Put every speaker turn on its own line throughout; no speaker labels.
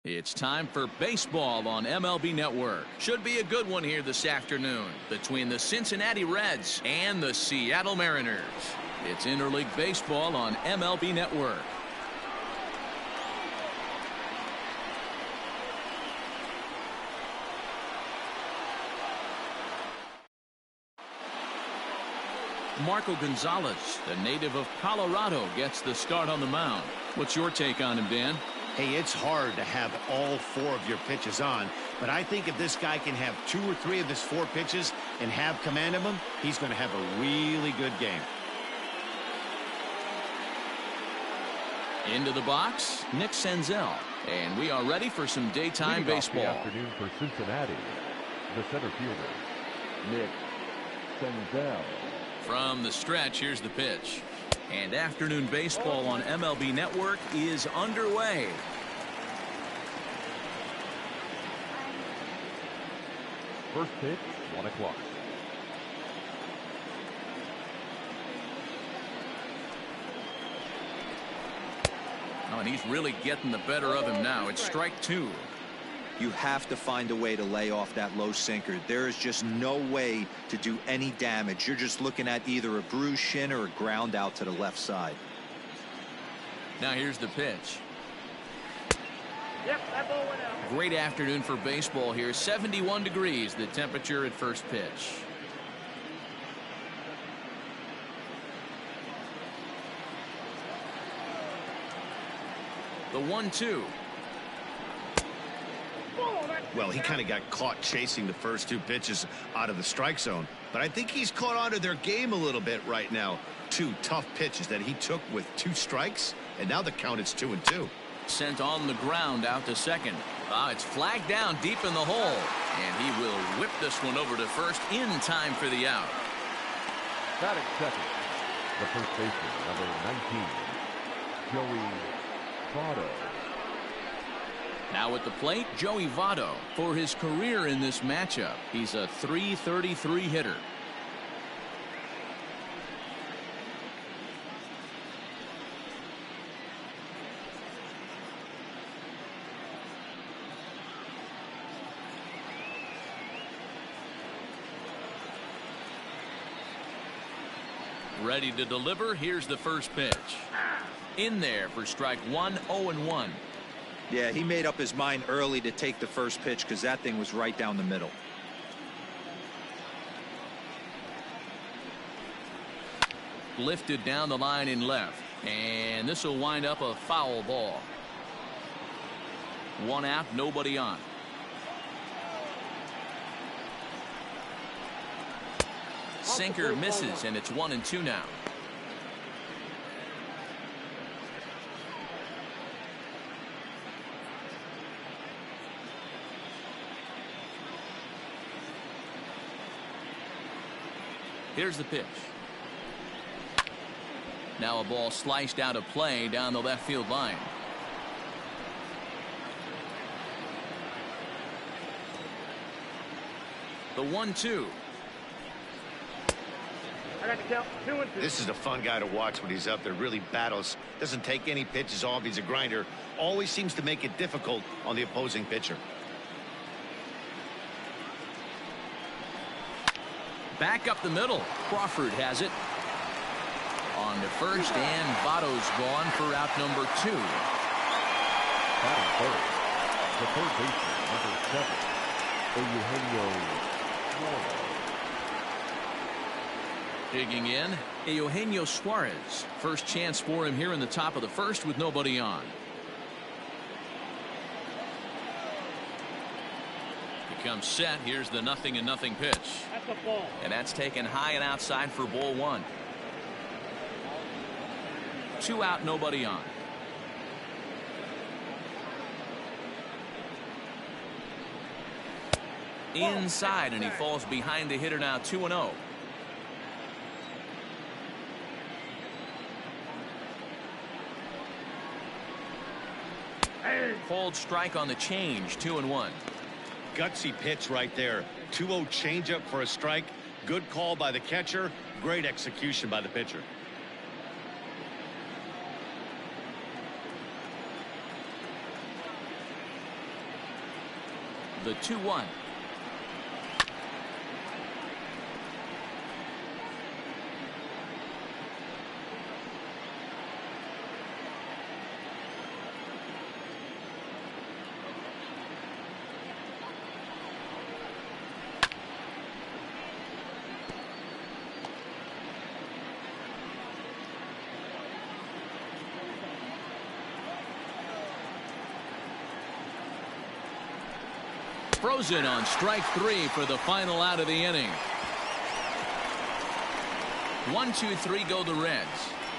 It's time for baseball on MLB Network. Should be a good one here this afternoon between the Cincinnati Reds and the Seattle Mariners. It's interleague baseball on MLB Network. Marco Gonzalez, the native of Colorado, gets the start on the mound. What's your take on him, Dan?
Hey, it's hard to have all four of your pitches on, but I think if this guy can have 2 or 3 of his 4 pitches and have command of them, he's going to have a really good game.
Into the box, Nick Senzel. And we are ready for some daytime baseball.
The afternoon for Cincinnati, the center fielder, Nick Senzel.
From the stretch, here's the pitch. And afternoon baseball on MLB Network is underway.
First pitch, 1 o'clock.
Oh, and he's really getting the better of him now. It's strike 2.
You have to find a way to lay off that low sinker. There is just no way to do any damage. You're just looking at either a bruised shin or a ground out to the left side.
Now here's the pitch. Yep, that ball went out. Great afternoon for baseball here. 71 degrees the temperature at first pitch. The 1-2.
Well, he kind of got caught chasing the first 2 pitches out of the strike zone, but I think he's caught on to their game a little bit right now. 2 tough pitches that he took with 2 strikes, and now the count is 2-2.
Sent on the ground out to second. It's flagged down deep in the hole, and he will whip this one over to first in time for the out.
Batting second, the first baseman, number 19, Joey Votto.
Now at the plate, Joey Votto. For his career in this matchup, he's a .333 hitter. Ready to deliver. Here's the first pitch. In there for strike 1, 0-1.
Yeah, he made up his mind early to take the first pitch because that thing was right down the middle.
Lifted down the line in left. And this will wind up a foul ball. 1 out, nobody on. Sinker misses, and it's 1-2 now. Here's the pitch. Now a ball sliced out of play down the left field line. The 1-2.
I got to count 2-2.
This is a fun guy to watch when he's up there. Really battles. Doesn't take any pitches off. He's a grinder. Always seems to make it difficult on the opposing pitcher.
Back up the middle. Crawford has it. On to first, and Votto's gone for out number 2.
Batting third, the third baseman, number 7, Eugenio Suarez.
Digging in, Eugenio Suarez. First chance for him here in the top of the first with nobody on. Becomes set. Here's the 0-0 pitch.
That's a ball.
And that's taken high and outside for ball 1. 2 out, nobody on. Inside, and he falls behind the hitter now. 2-0. Called strike on the change. 2-1.
Gutsy pitch right there. 2-0 changeup for a strike. Good call by the catcher. Great execution by the pitcher.
the 2-1. Frozen on strike 3 for the final out of the inning. 1-2-3 go the Reds.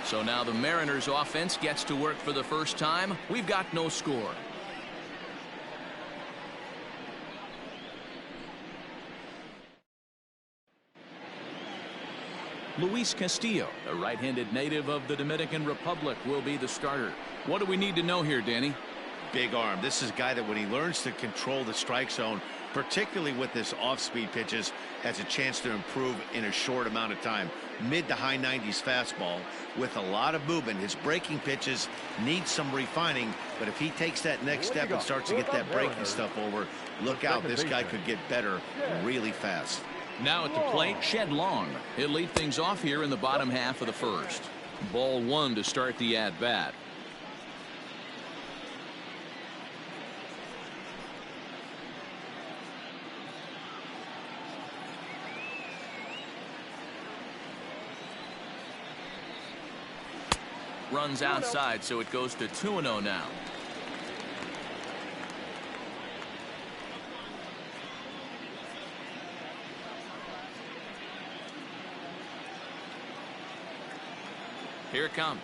So now the Mariners offense gets to work for the first time. We've got no score. Luis Castillo, a right-handed native of the Dominican Republic, will be the starter. What do we need to know here, Danny?
Big arm. This is a guy that when he learns to control the strike zone, particularly with this off-speed pitches, has a chance to improve in a short amount of time. Mid to high 90s fastball with a lot of movement. His breaking pitches need some refining, but if he takes that next step and starts to get that breaking stuff over, look out. This guy could get better really fast.
Now at the plate, Shed Long. He'll lead things off here in the bottom half of the first. Ball 1 to start the at-bat. Runs outside, so it goes to 2-0 now. Here it comes.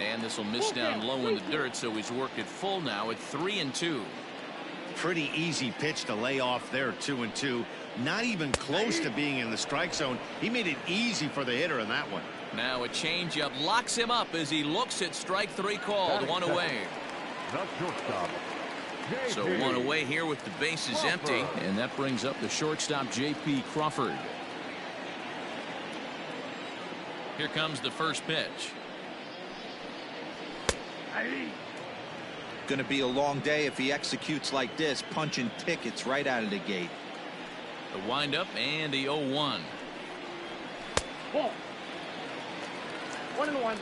And this will miss down low in the dirt, so he's worked it full now at 3-2.
Pretty easy pitch to lay off there, 2-2. Not even close to being in the strike zone. He made it easy for the hitter in that one.
Now a changeup locks him up as he looks at strike 3 called. One away.
The shortstop,
So
J.P.
one away here with the bases empty, and that brings up the shortstop J.P. Crawford. Here comes the first pitch.
Going to be a long day if he executes like this, punching tickets right out of the gate.
The windup and the 0-1.
Ball. 1-1.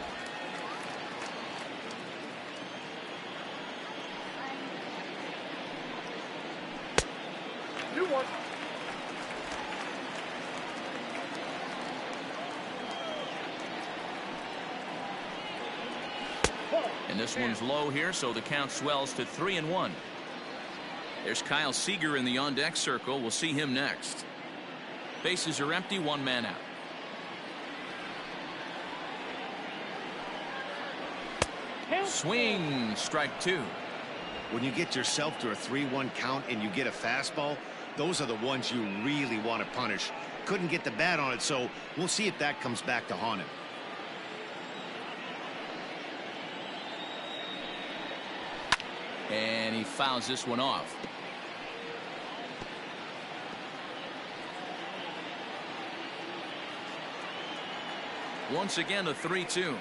New one.
And this one's low here, so the count swells to 3-1. There's Kyle Seager in the on-deck circle. We'll see him next. Bases are empty, 1 man out. Swing, strike 2.
When you get yourself to a 3-1 count and you get a fastball, those are the ones you really want to punish. Couldn't get the bat on it, so we'll see if that comes back to haunt him.
And he fouls this one off. Once again a 3-2.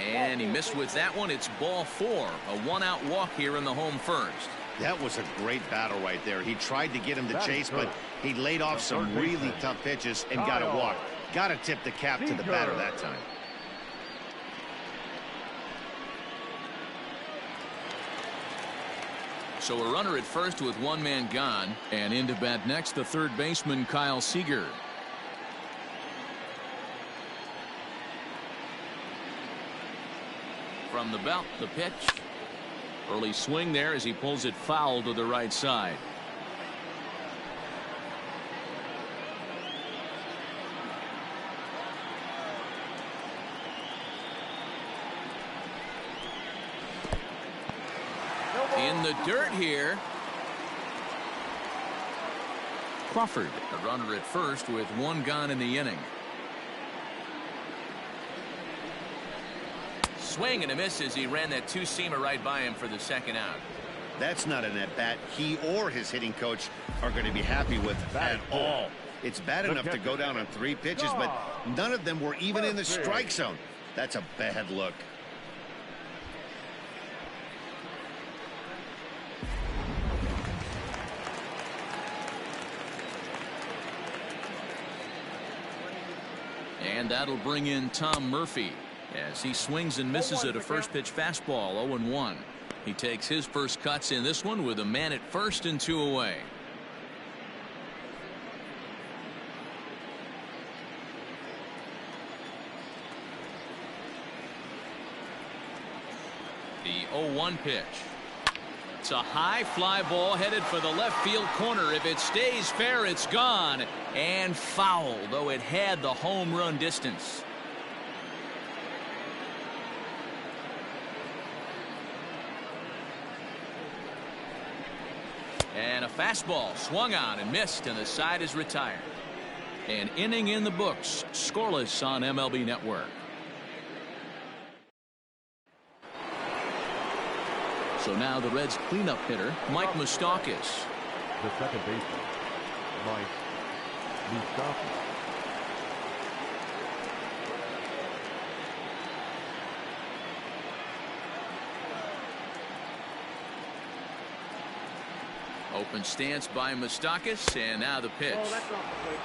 And he missed with that one. It's ball 4. A 1-out walk here in the home first.
That was a great battle right there. He tried to get him to chase, but he laid off some really tough pitches and got a walk. Got to tip the cap to the batter that time.
So a runner at first with 1 man gone, and in to bat next the third baseman Kyle Seager. From the belt, the pitch. Early swing there as he pulls it foul to the right side. In the dirt here. Crawford. The runner at first with one gone in the inning. Swing and a miss as he ran that two-seamer right by him for the second out.
That's not an at-bat he or his hitting coach are going to be happy with at all. It's bad enough to go down on 3 pitches, but none of them were even in the strike zone. That's a bad look.
And that'll bring in Tom Murphy as he swings and misses at a first pitch fastball. 0-1. He takes his first cuts in this one with a man at first and 2 away. The 0-1 pitch. It's a high fly ball headed for the left field corner. If it stays fair, it's gone and foul, though it had the home run distance. And a fastball swung on and missed, and the side is retired. An inning in the books, scoreless on MLB Network. So now the Reds cleanup hitter, Mike Moustakas.
The second baseman, Mike Moustakas.
Open stance by Moustakas, and now the pitch.
Oh, that's off the plate.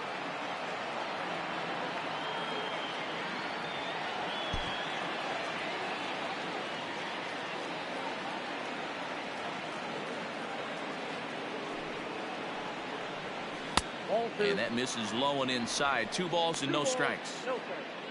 And that misses low and inside. 2 balls and no strikes.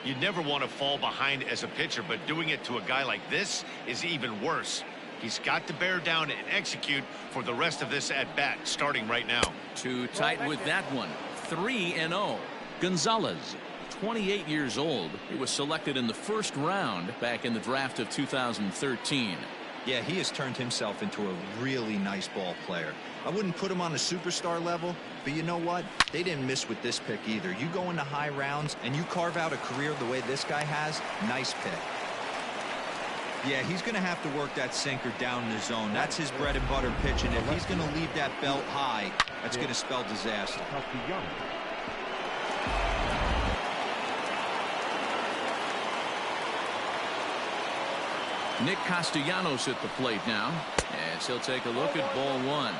You never want to fall behind as a pitcher, but doing it to a guy like this is even worse. He's got to bear down and execute for the rest of this at bat, starting right now.
Too tight with that one. 3-0. Gonzalez, 28 years old. He was selected in the first round back in the draft of 2013.
Yeah, he has turned himself into a really nice ball player. I wouldn't put him on a superstar level, but you know what? They didn't miss with this pick either. You go into high rounds and you carve out a career the way this guy has, nice pick. Yeah, he's going to have to work that sinker down in the zone. That's his bread and butter pitch, and if he's going to leave that belt high, that's going to spell disaster.
Nick Castellanos at the plate now, as he'll take a look at ball 1.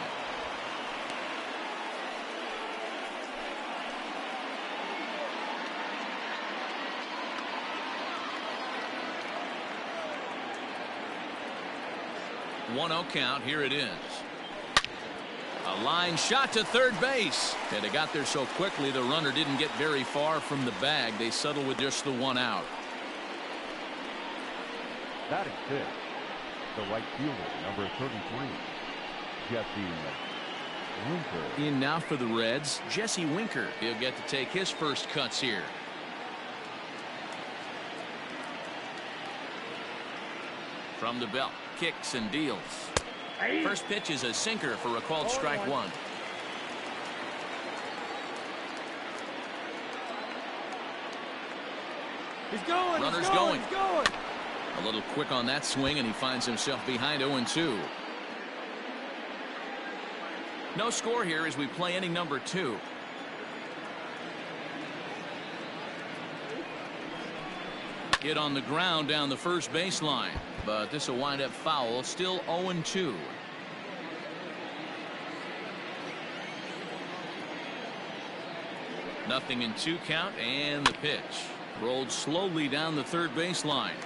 One-oh count. Here it is. A line shot to third base, and it got there so quickly the runner didn't get very far from the bag. They settle with just the 1 out.
Batting 5th, the right fielder, number 33, Jesse Winker.
In now for the Reds, Jesse Winker. He'll get to take his first cuts here. From the belt, kicks and deals. First pitch is a sinker for a called strike 1.
He's going.
Runner's going. A little quick on that swing, and he finds himself behind 0-2. No score here as we play inning number 2. Hit on the ground down the first baseline, but this will wind up foul. Still 0-2. Nothing in 2 count, and the pitch rolled slowly down the third baseline.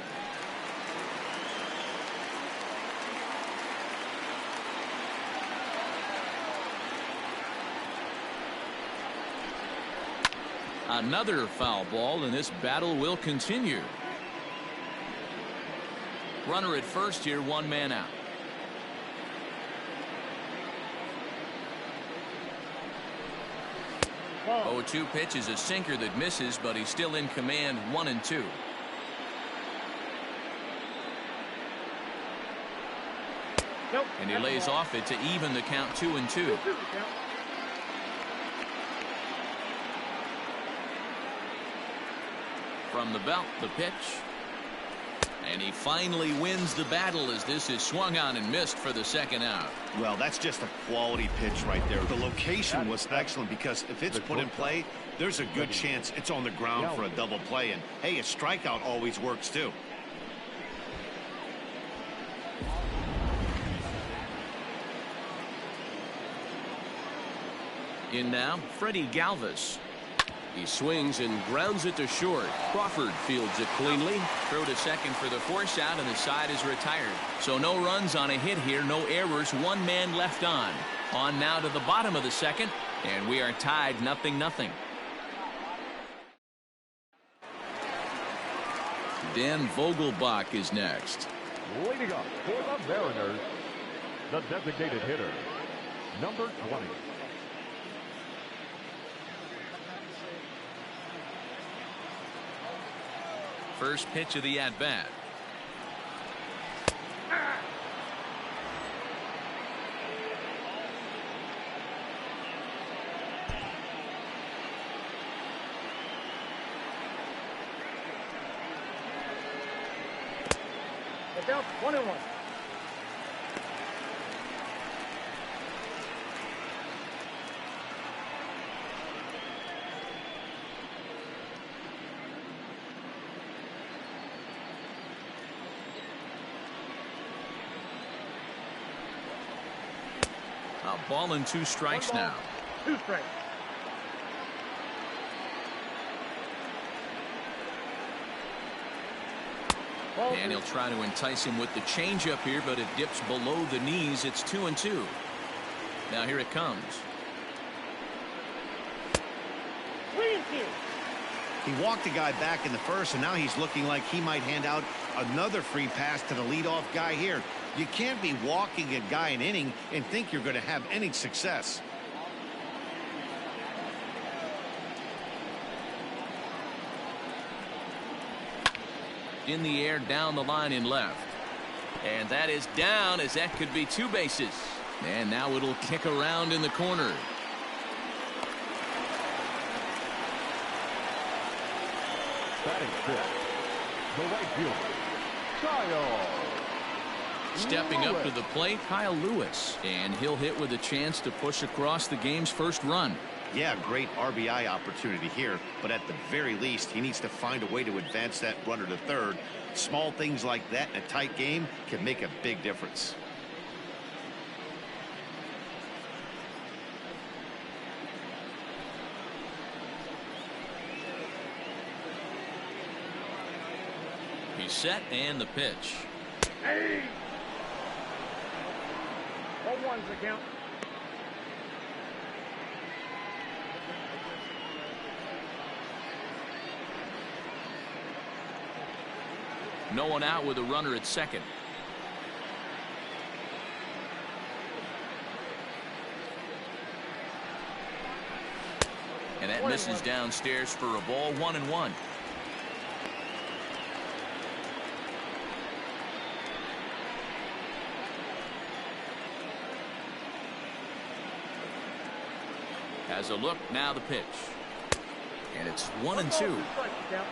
Another foul ball, and this battle will continue. Runner at first here, 1 man out. Oh, 0-2 pitch is a sinker that misses, but he's still in command. 1-2.
Nope.
And he lays off it to even the count. 2-2. From the belt, the pitch. And he finally wins the battle as this is swung on and missed for the second out.
Well, that's just a quality pitch right there. The location was excellent because if it's put in play, there's a good chance it's on the ground for a double play. And, hey, a strikeout always works, too.
In now, Freddie Galvis.
He swings and grounds it to short. Crawford fields it cleanly.
Throw to second for the force out, and the side is retired. So no runs on a hit here, no errors, one man left on. On now to the bottom of the second, and we are tied 0-0. Dan Vogelbach is next.
Leading up for the Mariners, the designated hitter, number 20.
First pitch of the at-bat.
Get down, 1-1.
A ball and 2 strikes now.
2 strikes.
And he'll try to entice him with the changeup here, but it dips below the knees. It's 2-2. Now here it comes.
3-2.
He walked the guy back in the first, and now he's looking like he might hand out another free pass to the leadoff guy here. You can't be walking a guy an inning and think you're going to have any success.
In the air, down the line in left. And that is down, as that could be 2 bases. And now it'll kick around in the corner.
Batting fifth, the right fielder, Kyle
Stepping up to
Lewis.
the plate, Kyle Lewis. And he'll hit with a chance to push across the game's first run.
Yeah, great RBI opportunity here, but at the very least, he needs to find a way to advance that runner to third. Small things like that in a tight game can make a big difference.
He's set, and the pitch.
Hey! 0-1's the count.
No one out with a runner at second. And that misses downstairs for a ball. 1-1. Has a look, now the pitch. And it's 1-2.
2 strikes the count.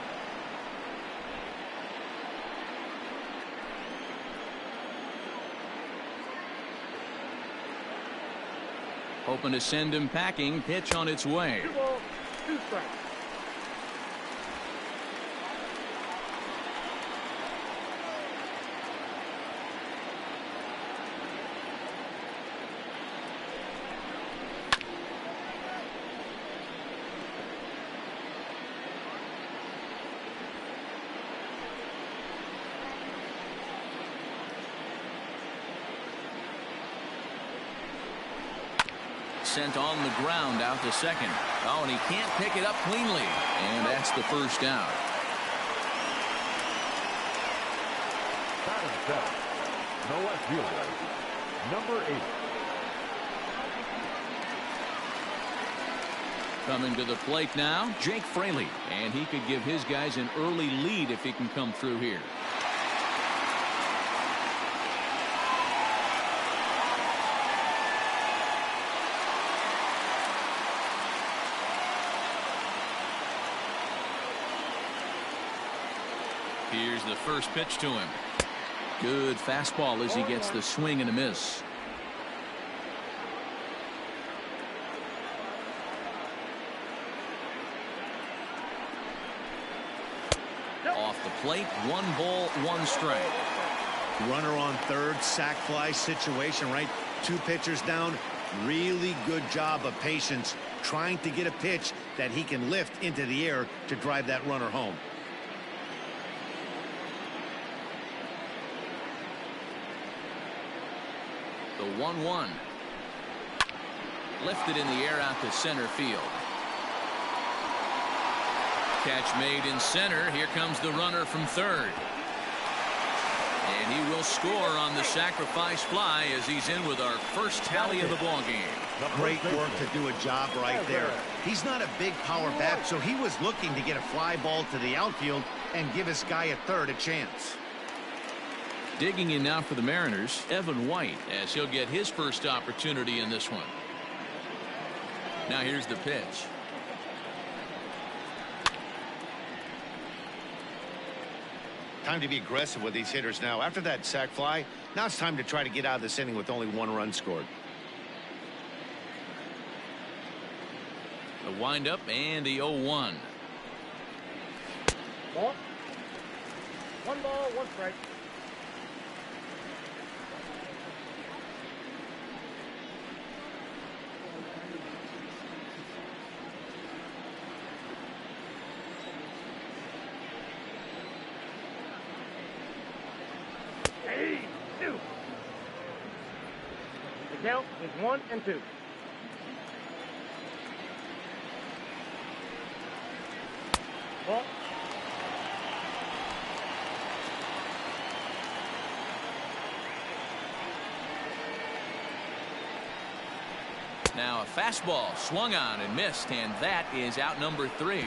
Hoping to send him packing. Pitch on its way.
2 balls, 2 strikes.
Sent on the ground out to second. Oh, and he can't pick it up cleanly. And that's the first out.
Batting seventh, the left fielder, number 8.
Coming to the plate now, Jake Fraley. And he could give his guys an early lead if he can come through here. Here's the first pitch to him. Good fastball as he gets the swing and a miss. Off the plate, 1 ball, 1 strike.
Runner on third, sac fly situation, right? 2 pitchers down. Really good job of patience, trying to get a pitch that he can lift into the air to drive that runner home.
The 1-1. Lifted in the air out to center field. Catch made in center. Here comes the runner from third. And he will score on the sacrifice fly as he's in with our first tally of the ball game.
Great work to do a job right there. He's not a big power bat, so he was looking to get a fly ball to the outfield and give his guy at third a chance.
Digging in now for the Mariners, Evan White, as he'll get his first opportunity in this one. Now here's the pitch.
Time to be aggressive with these hitters now. After that sac fly, now it's time to try to get out of this inning with only 1 run scored.
The windup and the 0-1.
Ball. 1 ball, 1 strike. The count is 1-2. Ball.
Now a fastball swung on and missed, and that is out number 3.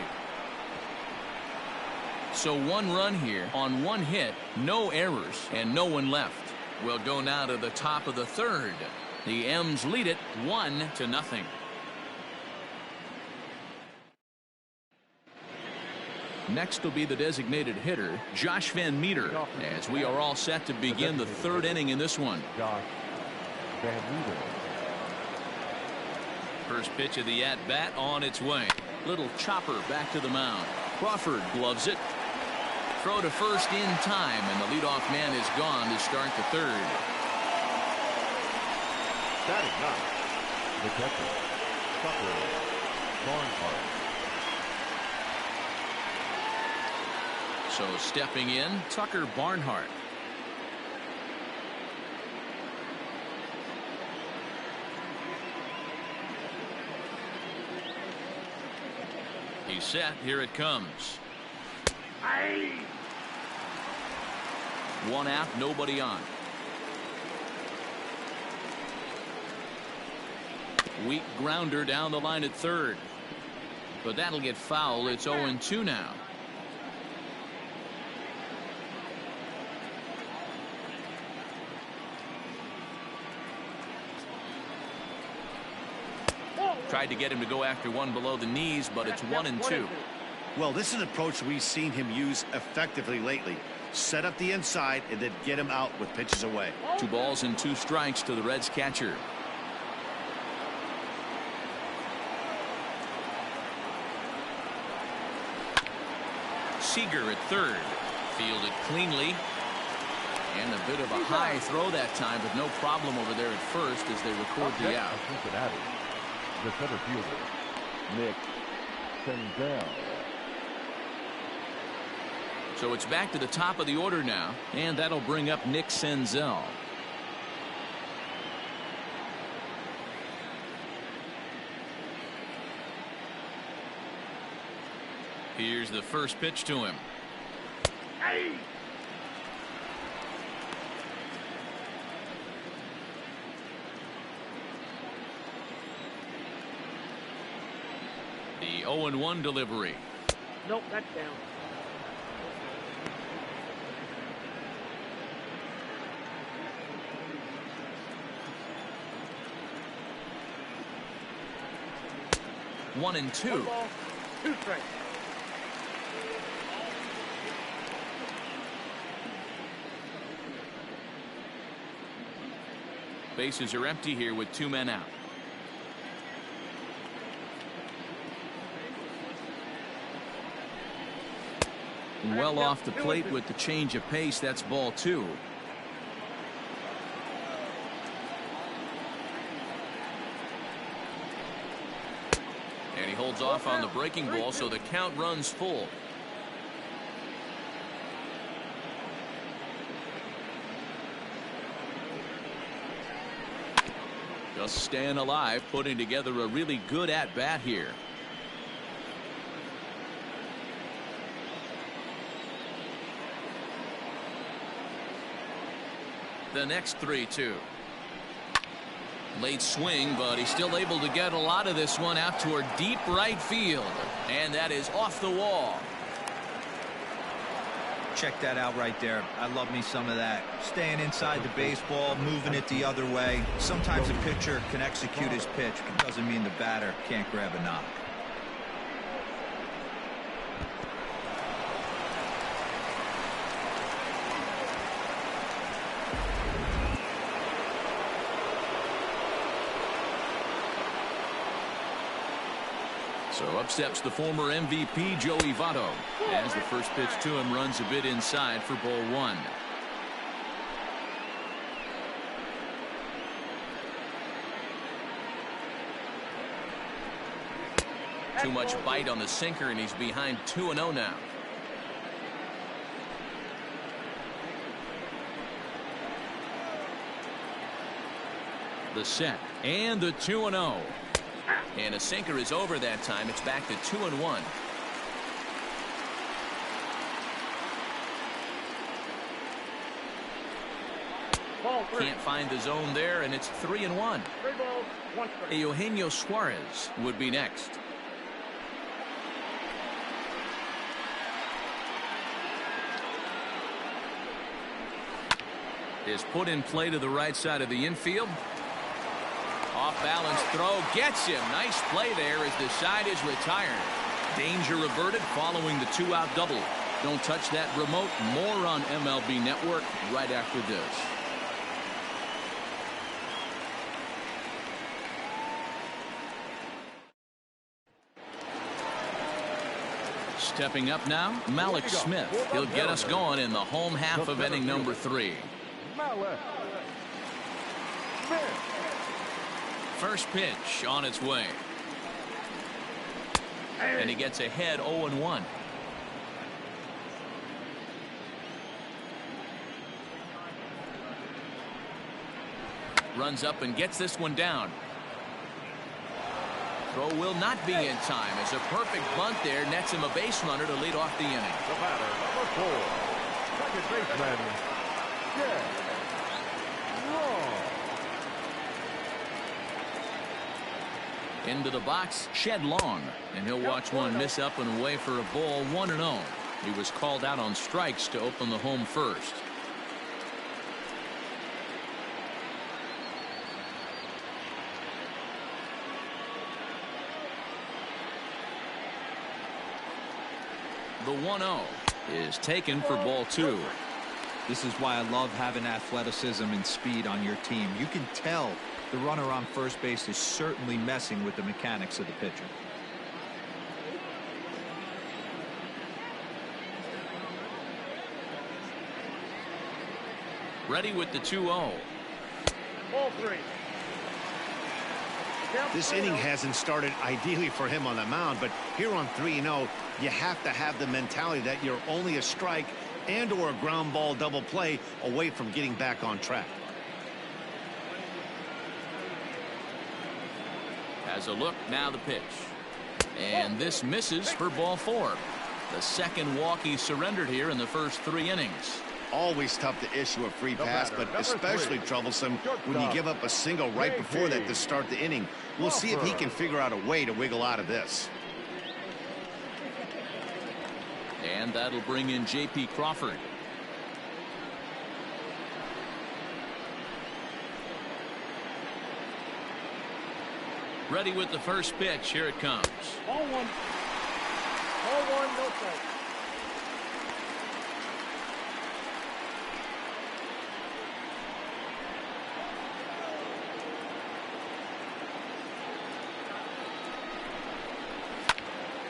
So 1 run here on 1 hit, no errors, and no one left. We'll go now to the top of the 3rd. The M's lead it 1-0. Next will be the designated hitter, Josh Van Meter, as we are all set to begin the 3rd inning in this one.
Josh Van Meter.
First pitch of the at-bat on its way. Little chopper back to the mound. Crawford gloves it. Throw to first in time, and the leadoff man is gone to start the 3rd.
Batting up, the catcher, Tucker Barnhart.
So stepping in, Tucker Barnhart. He's set. Here it comes. 1 out, nobody on. Weak grounder down the line at 3rd. But that'll get foul. It's 0-2 now. Tried to get him to go after one below the knees, but it's 1-2.
Well, this is an approach we've seen him use effectively lately. Set up the inside and then get him out with pitches away.
2 balls and 2 strikes to the Reds catcher. Seager at 3rd. Fielded cleanly. And a bit of a high throw that time, but no problem over there at first as they record the out.
Cincinnati, the center fielder, Nick Senzel.
So it's back to the top of the order now, and that'll bring up Nick Senzel. Here's the first pitch to him. The 0-1 delivery.
Nope, that's down.
One and 2.
1 ball, 2 strikes.
Bases are empty here with 2 men out. Well off the plate with the change of pace. That's ball 2. And he holds off on the breaking ball, so the count runs full. Just staying alive, putting together a really good at-bat here. The next 3-2. Late swing, but he's still able to get a lot of this one out toward deep right field. And that is off the wall.
Check that out right there. I love me some of that. Staying inside the baseball, moving it the other way. Sometimes a pitcher can execute his pitch. It doesn't mean the batter can't grab a knock.
So up steps the former MVP Joey Votto as the first pitch to him runs a bit inside for ball 1. Too much bite on the sinker, and he's behind 2-0 now. The set and the 2-0. And a sinker is over that time. It's back to 2-1. Can't find the zone there, and it's 3-1.
3 balls, 1 strike.
Eugenio Suarez would be next. Is put in play to the right side of the infield. Off balance throw gets him. Nice play there as the side is retired. Danger averted following the 2-out double. Don't touch that remote. More on MLB Network right after this. Stepping up now, Malik Smith. He'll get us going in the home half of inning number 3.
Malik Smith.
First pitch on its way. And he gets ahead 0-1. Runs up and gets this one down. Throw will not be in time as a perfect bunt there nets him a base runner to lead off the inning.
The batter, number 4, second baseman, Shed Long.
Into the box, Shed Long, and he'll watch one miss up and away for a ball 1-0. He was called out on strikes to open the home first. The 1-0 is taken for ball 2.
This is why I love having athleticism and speed on your team. You can tell the runner on first base is certainly messing with the mechanics of the pitcher.
Ready with the 2-0.
Ball 3.
This inning hasn't started ideally for him on the mound, but here on 3-0, you have to have the mentality that you're only a strike and or a ground ball double play away from getting back on track.
Has a look, now the pitch. And this misses for ball 4. The second walk he surrendered here in the first 3 innings.
Always tough to issue a free pass, but especially troublesome when you give up a single right before that to start the inning. We'll see if he can figure out a way to wiggle out of this.
And that'll bring in J.P. Crawford. Ready with the first pitch. Here it comes.
Ball 1. Ball 1, no strike.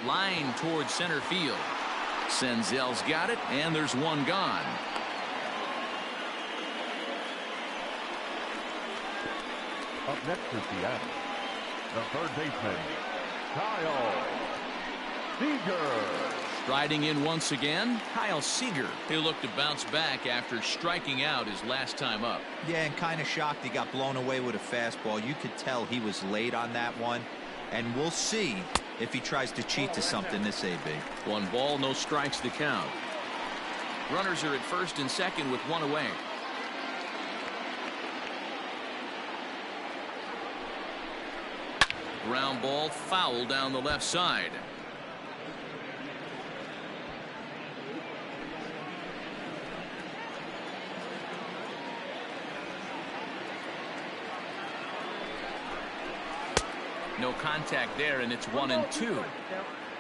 Line towards center field. Senzel's got it, and there's one gone.
Up next for Seattle, the third baseman, Kyle Seager.
Striding in once again, Kyle Seager. He'll look to bounce back after striking out his last time up.
Yeah, and kind of shocked he got blown away with a fastball. You could tell he was late on that one. And we'll see if he tries to cheat to something this AB.
1 ball, no strikes to count. Runners are at first and second with 1 away. Ground ball, foul down the left side. No contact there, and it's 1-2.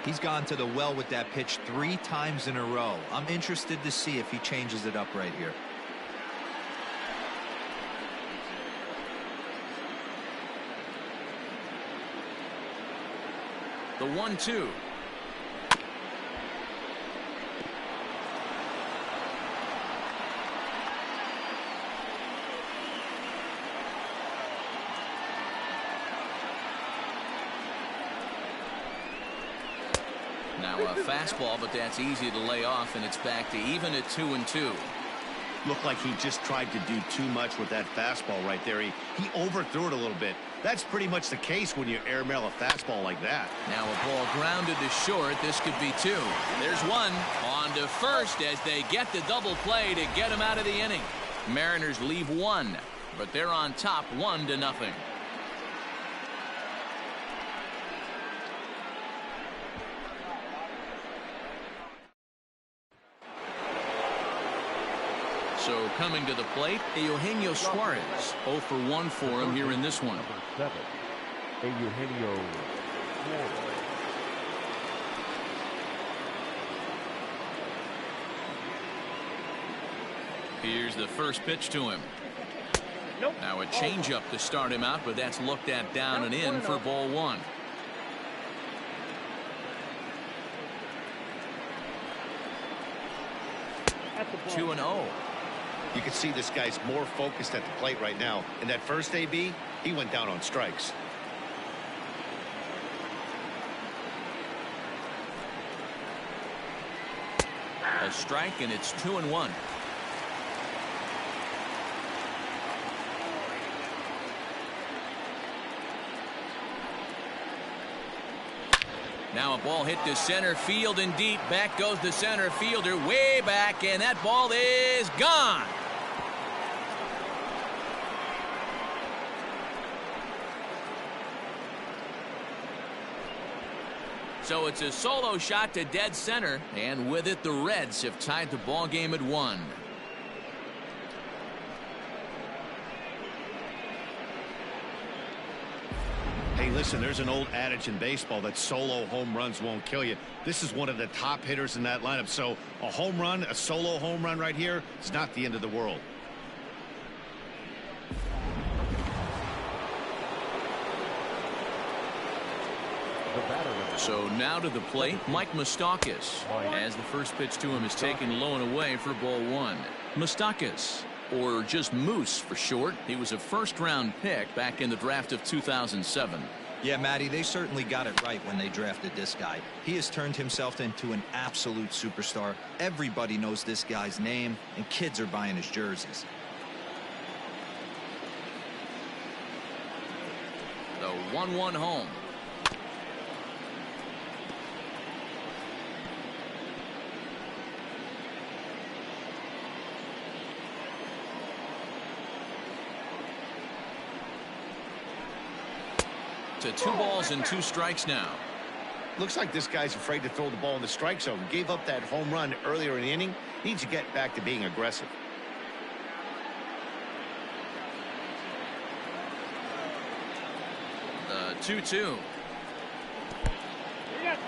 He's gone to the well with that pitch 3 times in a row. I'm interested to see if he changes it up right here.
The 1-2. Now a fastball, but that's easy to lay off, and it's back to even at 2-2.
Looked like he just tried to do too much with that fastball right there. He overthrew it a little bit. That's pretty much the case when you airmail a fastball like that.
Now a ball grounded to short. This could be 2. There's 1. On to first as they get the double play to get him out of the inning. Mariners leave 1, but they're on top 1-0. So coming to the plate, Eugenio Suarez. 0 for 1 for him here in this one.
Number 7, Eugenio Suarez.
Here's the first pitch to him. Now a changeup to start him out, but that's looked at down and in for ball 1.
That's
2-0.
You can see this guy's more focused at the plate right now. In that first AB, he went down on strikes.
A strike, and it's 2-1. Now a ball hit to center field and deep. Back goes the center fielder way back, and that ball is gone. So it's a solo shot to dead center, and with it the Reds have tied the ball game at 1.
Hey, listen, there's an old adage in baseball that solo home runs won't kill you. This is one of the top hitters in that lineup. So a home run, a solo home run right here, is not the end of the world.
So now to the plate, Mike Moustakas, as the first pitch to him is taken low and away for ball 1. Moustakas, or just Moose for short. He was a first-round pick back in the draft of 2007.
Yeah, Matty, they certainly got it right when they drafted this guy. He has turned himself into an absolute superstar. Everybody knows this guy's name, and kids are buying his jerseys.
The 1-1 home. To 2 balls and 2 strikes now.
Looks like this guy's afraid to throw the ball in the strike zone. Gave up that home run earlier in the inning. Needs to get back to being aggressive.
The 2-2.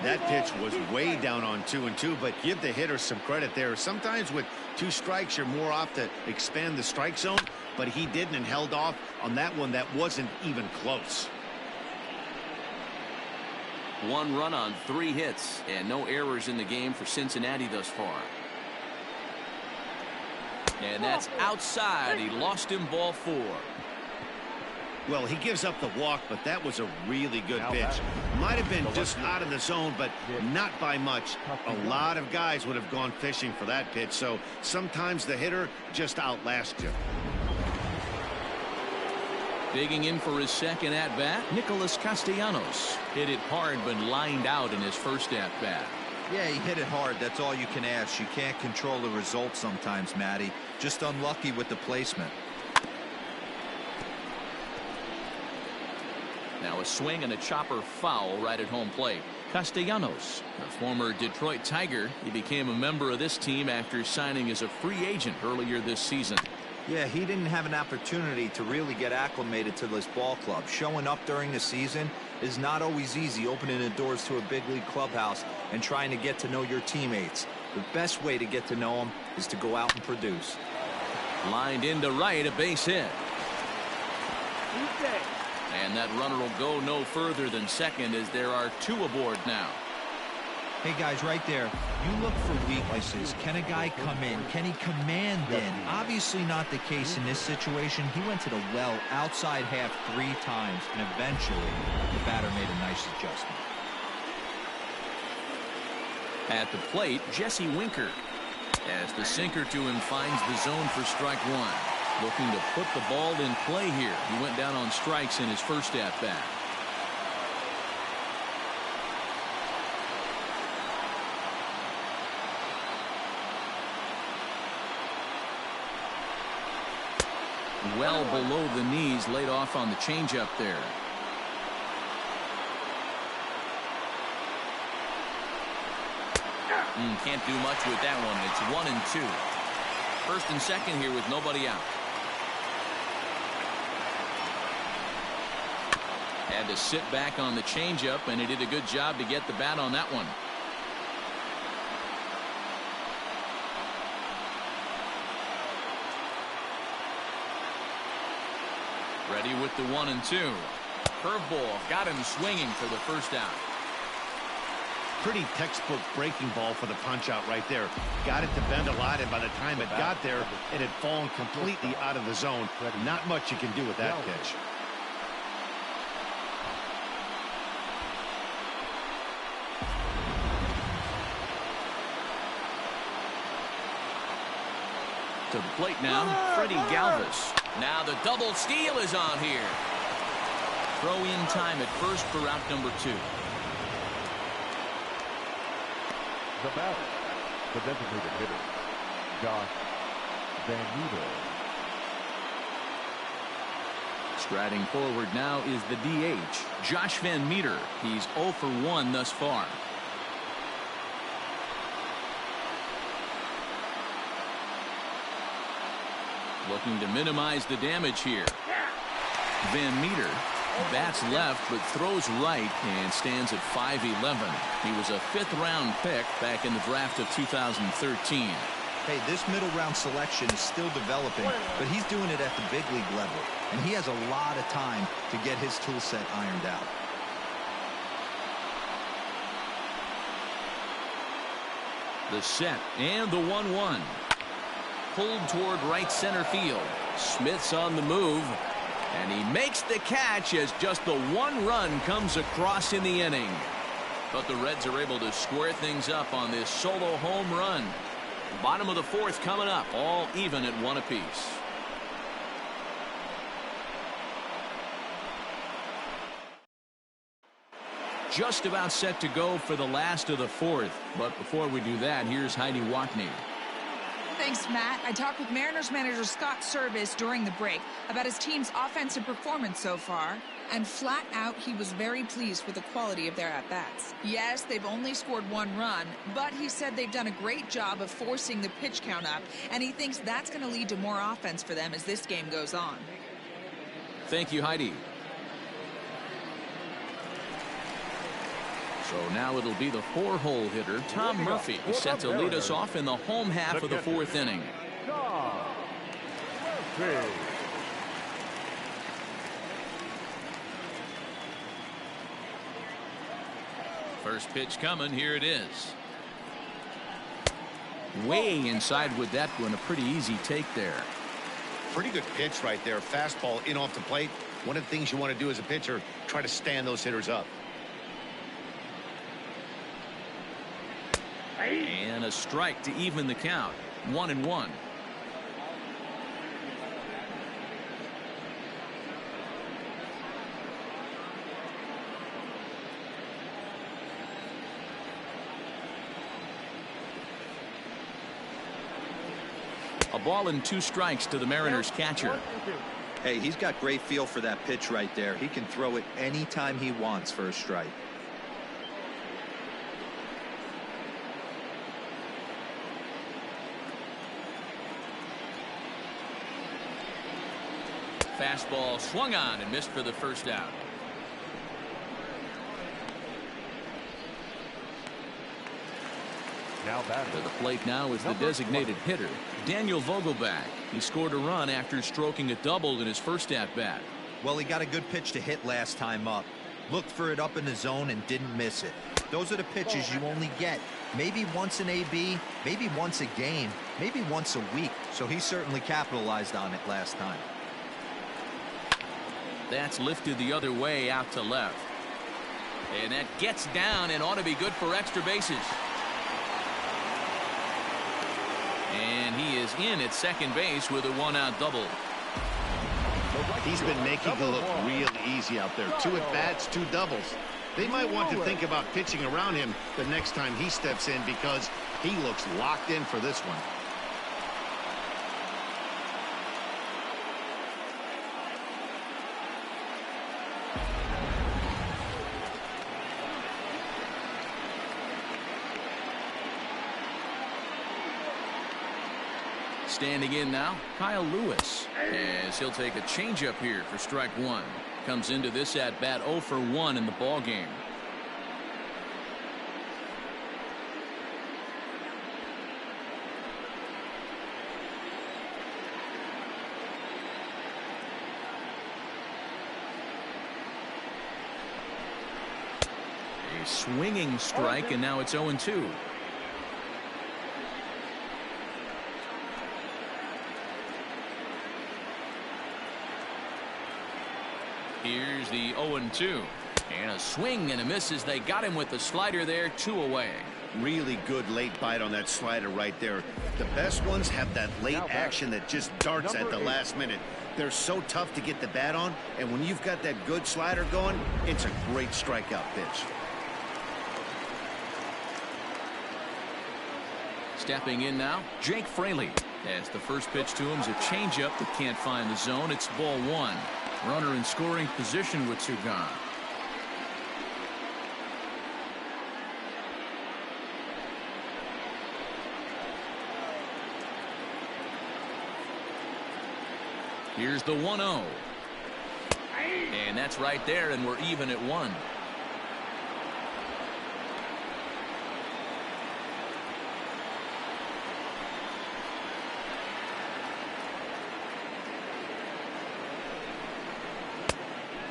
That pitch was way down on 2-2, but give the hitter some credit there. Sometimes with 2 strikes, you're more off to expand the strike zone, but he didn't and held off on that one that wasn't even close.
1 run on 3 hits, and no errors in the game for Cincinnati thus far. And that's outside. He lost him, ball 4.
Well, he gives up the walk, but that was a really good pitch. Might have been just out of the zone, but not by much. A lot of guys would have gone fishing for that pitch, so sometimes the hitter just outlasts you.
Digging in for his second at-bat, Nicholas Castellanos. Hit it hard, but lined out in his first at-bat.
Yeah, he hit it hard. That's all you can ask. You can't control the result sometimes, Matty. Just unlucky with the placement.
Now a swing and a chopper foul right at home plate. Castellanos, a former Detroit Tiger, he became a member of this team after signing as a free agent earlier this season.
Yeah, he didn't have an opportunity to really get acclimated to this ball club. Showing up during the season is not always easy, opening the doors to a big league clubhouse and trying to get to know your teammates. The best way to get to know them is to go out and produce.
Lined into right, a base hit. And that runner will go no further than second as there are 2 aboard now.
Hey guys, right there, you look for weaknesses. Can a guy come in? Can he command in? Obviously not the case in this situation. He went to the well outside half 3 times, and eventually the batter made a nice adjustment.
At the plate, Jesse Winker, as the sinker to him finds the zone for strike 1. Looking to put the ball in play here. He went down on strikes in his first at-bat. Well below the knees, laid off on the changeup there. Can't do much with that one. It's 1 and 2. First and second here with nobody out. Had to sit back on the changeup, and he did a good job to get the bat on that one. Ready with the 1 and 2. Curveball got him swinging for the first out.
Pretty textbook breaking ball for the punch out right there. Got it to bend a lot, and by the time it got there, it had fallen completely out of the zone. Not much you can do with that pitch.
To the plate now, Freddie Galvis. Now the double steal is on here. Throw in time at first for out number 2.
The batter, the designated hitter, Josh Van Meter.
Striding forward now is the DH, Josh Van Meter. He's 0 for 1 thus far. Looking to minimize the damage here. Van Meter bats left but throws right and stands at 5'11". He was a 5th-round pick back in the draft of 2013.
Hey, this middle round selection is still developing, but he's doing it at the big league level, and he has a lot of time to get his tool set ironed out.
The set and the 1-1. Pulled toward right center field. Smith's on the move. And he makes the catch as just the 1 run comes across in the inning. But the Reds are able to square things up on this solo home run. Bottom of the 4th coming up, all even at 1 apiece. Just about set to go for the last of the 4th. But before we do that, here's Heidi Watney.
Thanks, Matt. I talked with Mariners manager Scott Service during the break about his team's offensive performance so far, and flat out he was very pleased with the quality of their at-bats. Yes, they've only scored 1 run, but he said they've done a great job of forcing the pitch count up, and he thinks that's going to lead to more offense for them as this game goes on.
Thank you, Heidi. So now it'll be the 4-hole hitter, Tom Murphy, set to lead us off in the home half of the 4th inning.
Tom Murphy.
First pitch coming. Here it is. Way inside with that one. A pretty easy take there.
Pretty good pitch right there. Fastball in off the plate. One of the things you want to do as a pitcher, try to stand those hitters up.
And a strike to even the count. 1-1. A ball and 2 strikes to the Mariners catcher.
Hey, he's got great feel for that pitch right there. He can throw it anytime he wants for a strike.
Fastball swung on and missed for the first out.
Now batting.
To the plate now is the designated hitter, Daniel Vogelbach. He scored a run after stroking a double in his first at-bat.
Well, he got a good pitch to hit last time up. Looked for it up in the zone and didn't miss it. Those are the pitches you only get maybe once in AB, maybe once a game, maybe once a week. So he certainly capitalized on it last time.
That's lifted the other way out to left. And that gets down and ought to be good for extra bases. And he is in at second base with a 1-out double.
He's been making it look real easy out there. 2 at-bats, 2 doubles. They might want to think about pitching around him the next time he steps in because he looks locked in for this one.
Standing in now, Kyle Lewis, as he'll take a changeup here for strike 1. Comes into this at bat 0 for 1 in the ball game. A swinging strike, and now it's 0-2. Here's the 0-2. And a swing and a miss as they got him with the slider there. 2 away.
Really good late bite on that slider right there. The best ones have that late action that just darts at the last minute. They're so tough to get the bat on, and when you've got that good slider going, it's a great strikeout pitch.
Stepping in now, Jake Fraley. As the first pitch to him is a changeup that can't find the zone. It's ball 1. Runner in scoring position with 2 gone. Here's the 1-0. And that's right there, and we're even at 1.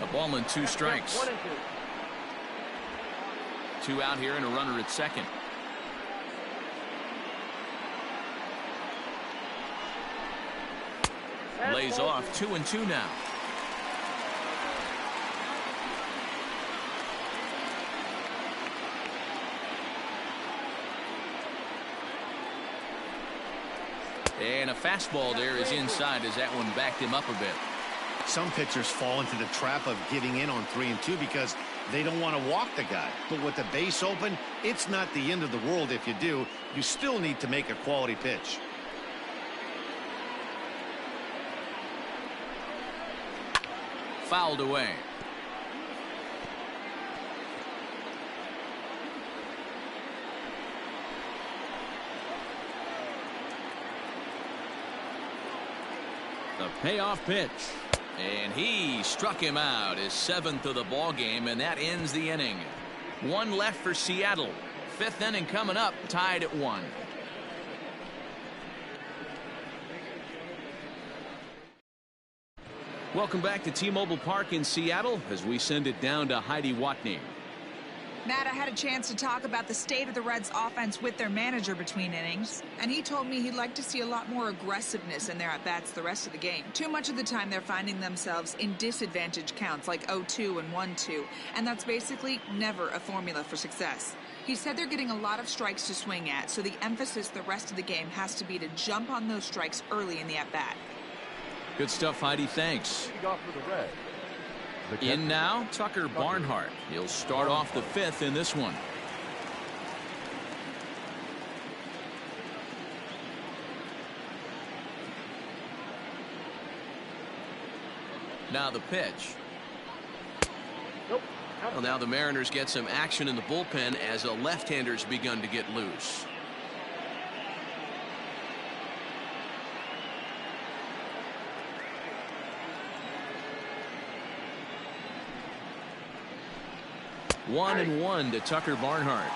A ball and 2 strikes. 2 out here and a runner at second. Lays off 2-2 now. And a fastball there is inside as that one backed him up a bit.
Some pitchers fall into the trap of giving in on 3-2 because they don't want to walk the guy. But with the base open, it's not the end of the world if you do. You still need to make a quality pitch.
Fouled away. The payoff pitch. And he struck him out, his 7th of the ball game, and that ends the inning. 1 left for Seattle. 5th inning coming up, tied at 1. Welcome back to T-Mobile Park in Seattle as we send it down to Heidi Watney.
Matt, I had a chance to talk about the state of the Reds offense with their manager between innings, and he told me he'd like to see a lot more aggressiveness in their at-bats the rest of the game. Too much of the time they're finding themselves in disadvantage counts like 0-2 and 1-2, and that's basically never a formula for success. He said they're getting a lot of strikes to swing at, so the emphasis the rest of the game has to be to jump on those strikes early in the at-bat.
Good stuff, Heidi. Thanks.
Leading off for the Reds, the
In
catcher,
now, Tucker Barnhart. He'll start off the fifth in this one. Now the pitch.
Nope.
Well, now the Mariners get some action in the bullpen as a left-hander's begun to get loose. One and one to Tucker Barnhart.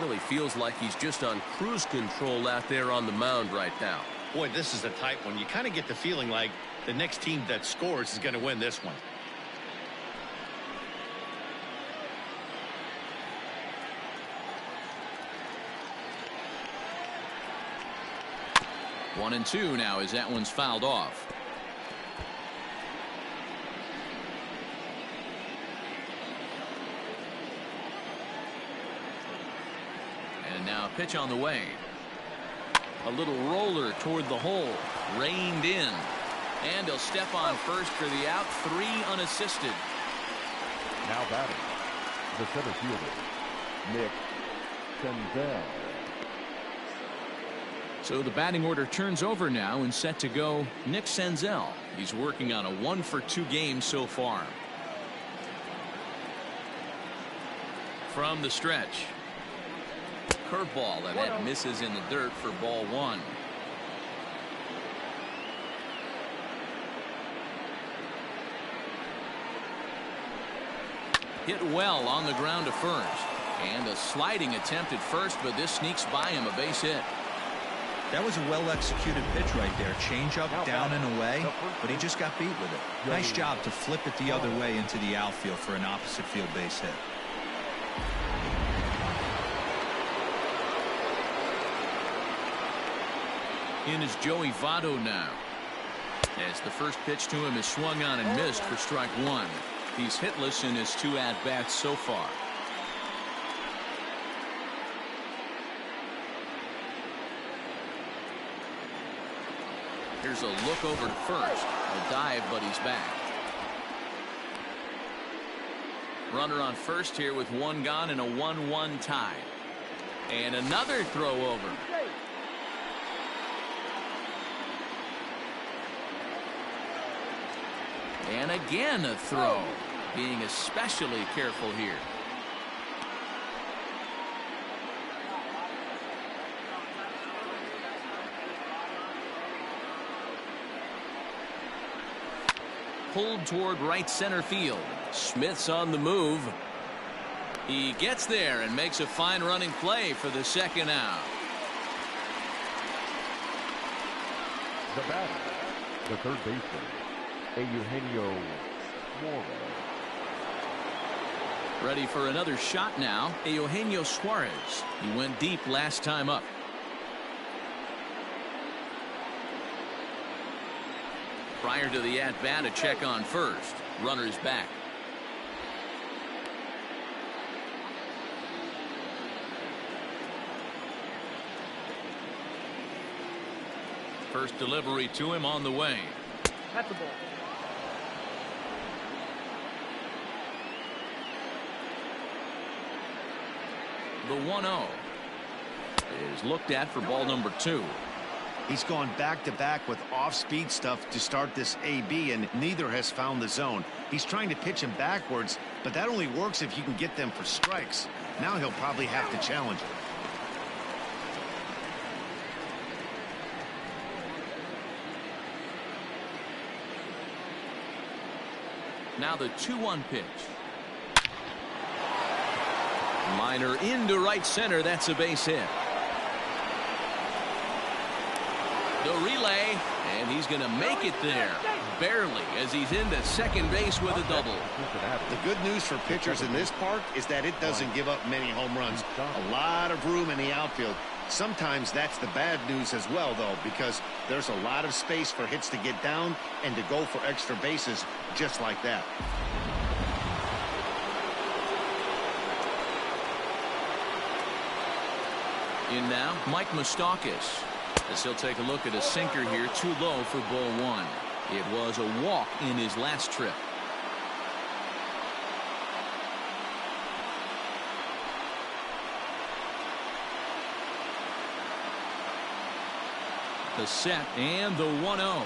Really feels like he's just on cruise control out there on the mound right now.
Boy, this is a tight one. You kind of get the feeling like the next team that scores is going to win this one.
One and two now as that one's fouled off. And now a pitch on the way. A little roller toward the hole. Reined in. And he'll step on first for the out. 3 unassisted.
now batting, the center fielder, Nick Senzel.
So the batting order turns over now and set to go Nick Senzel. He's working on a 1-for-2 game so far. From the stretch. Curveball, and that misses in the dirt for ball 1. Hit well on the ground to first. And a sliding attempt at first, but this sneaks by him, a base hit.
That was a well-executed pitch right there. Change up, down and away, but he just got beat with it. Nice job to flip it the other way into the outfield for an opposite field base hit.
In is Joey Votto now. As the first pitch to him is swung on and missed for strike 1. He's hitless in his 2 at-bats so far. Here's a look over to first. A dive, but he's back. Runner on first here with 1 gone and a 1-1 tie. And another throw over. And again a throw. Being especially careful here. Pulled toward right center field. Smith's on the move. He gets there and makes a fine running play for the second out.
The batter, the third baseman, Eugenio Suarez.
Ready for another shot now. Eugenio Suarez. He went deep last time up. Prior to the at-bat, a check on first. Runner's back. First delivery to him on the way.
At the ball.
The 1-0 is looked at for ball number 2.
He's gone back-to-back with off-speed stuff to start this AB, and neither has found the zone. He's trying to pitch him backwards, but that only works if you can get them for strikes. Now he'll probably have to challenge it.
Now the 2-1 pitch. Liner into right center. That's a base hit. The relay, and he's going to make it there. Barely, as he's into second base with a double.
The good news for pitchers in this park is that it doesn't give up many home runs. A lot of room in the outfield. Sometimes that's the bad news as well, though, because there's a lot of space for hits to get down and to go for extra bases just like that.
In now, Mike Moustakas, as he'll take a look at a sinker here, too low for ball one. It was a walk in his last trip. The set and the 1-0.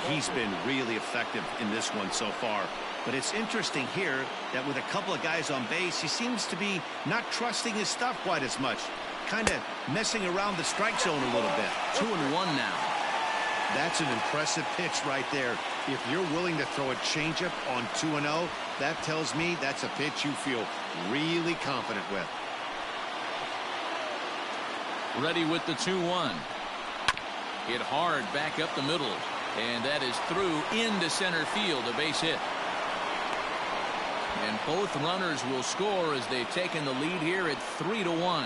He's been really effective in this one so far. But it's interesting here that with a couple of guys on base, he seems to be not trusting his stuff quite as much. Kind of messing around the strike zone a little bit.
2-1 now.
That's an impressive pitch right there. If you're willing to throw a changeup on 2-0, that tells me that's a pitch you feel really confident with.
Ready with the 2-1. Hit hard back up the middle. And that is through into center field, a base hit. And both runners will score as they've taken the lead here at 3-1.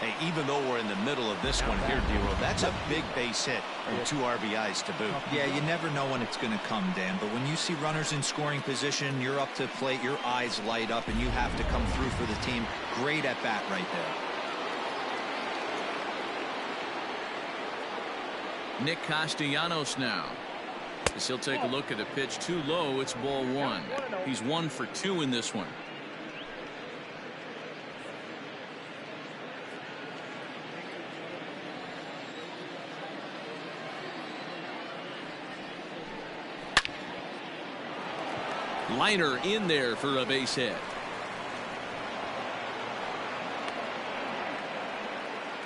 Hey, even though we're in the middle of this one here, D-Roll, that's a big base hit and 2 RBIs to boot.
Yeah, you never know when it's going to come, Dan, but when you see runners in scoring position, you're up to plate, your eyes light up, and you have to come through for the team. Great at bat right there.
Nick Castellanos now, as he'll take a look at a pitch too low. It's ball one. He's 1 for 2 in this one. Liner in there for a base hit.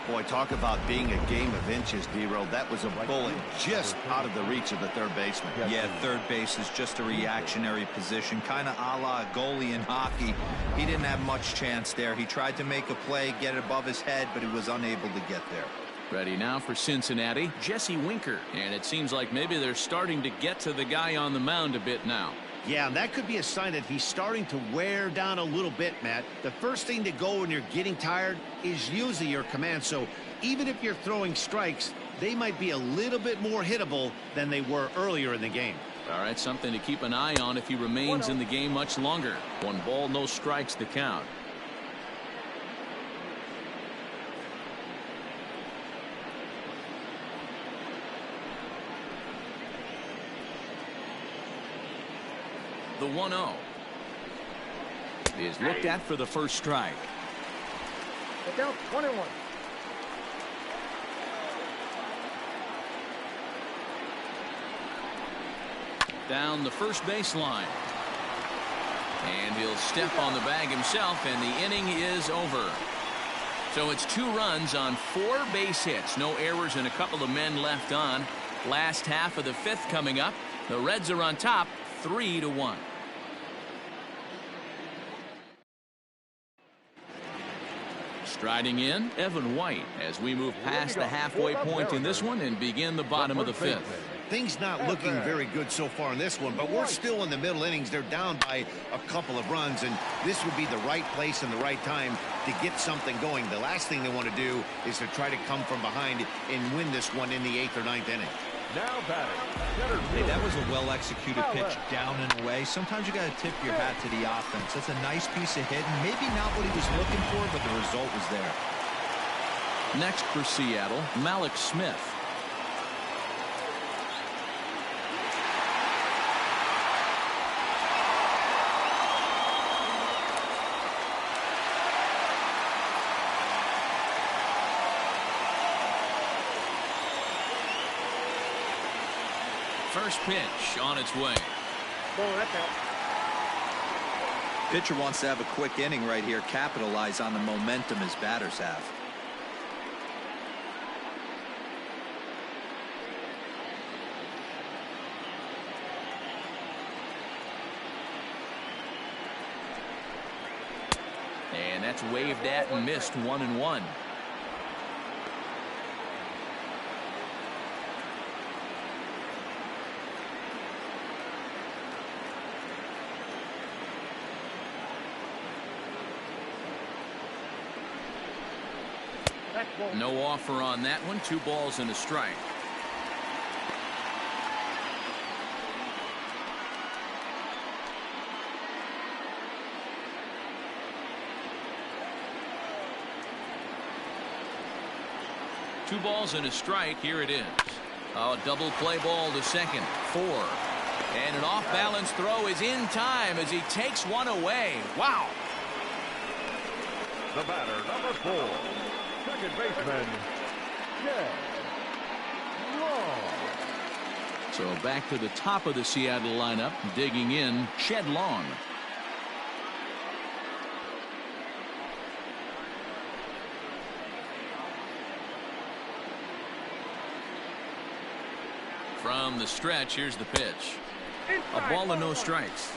Boy, talk about being a game of inches, D-Roll. That was a bullet just out of the reach of the third baseman.
Yeah, third base is just a reactionary position, kind of a la goalie in hockey. He didn't have much chance there. He tried to make a play, get it above his head, but he was unable to get there.
Ready now for Cincinnati, Jesse Winker. And it seems like maybe they're starting to get to the guy on the mound a bit now.
Yeah, and that could be a sign that he's starting to wear down a little bit, Matt. The first thing to go when you're getting tired is usually your command. So even if you're throwing strikes, they might be a little bit more hittable than they were earlier in the game.
All right, something to keep an eye on if he remains in the game much longer. 1 ball, no strikes to count. The 1-0 is looked at for the first strike.
Get down 1-1.
Down the first baseline. And he'll step on the bag himself, and the inning is over. So it's 2 runs on 4 base hits. No errors and a couple of men left on. Last half of the 5th coming up. The Reds are on top, 3-1. Striding in, Evan White, as we move past the halfway point in this one and begin the bottom of the 5th.
Things not looking very good so far in this one, but we're still in the middle innings. They're down by a couple of runs, and this would be the right place and the right time to get something going. The last thing they want to do is to try to come from behind and win this one in the 8th or 9th inning.
Now batting.
Hey, that was a well-executed pitch down and away. Sometimes you got to tip your hat to the offense. That's a nice piece of hitting. Maybe not what he was looking for, but the result was there.
Next for Seattle, Malik Smith. First pitch on its way.
Pitcher wants to have a quick inning right here, capitalize on the momentum his batters have.
And that's waved at and missed, 1-1.
Next ball.
No offer on that one. 2 balls and a strike. Two balls and a strike. Here it is. A double play ball to second. 4. And an off-balance throw is in time as he takes one away. Wow.
The batter, number 4, second baseman, Jed Long.
So back to the top of the Seattle lineup, digging in, Shed Long. From the stretch, here's the pitch. A ball and no strikes.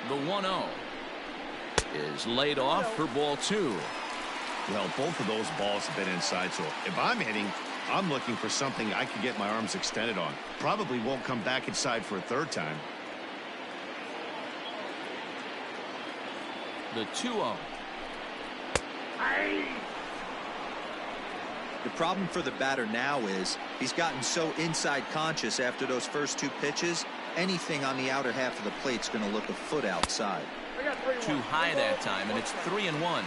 The 1-0 is laid off for ball 2.
Well, both of those balls have been inside, so if I'm hitting, I'm looking for something I can get my arms extended on. Probably won't come back inside for a third time.
The 2-0.
The problem for the batter now is he's gotten so inside conscious after those first 2 pitches. Anything on the outer half of the plate's going to look a foot outside.
Too high that time, and it's 3-1.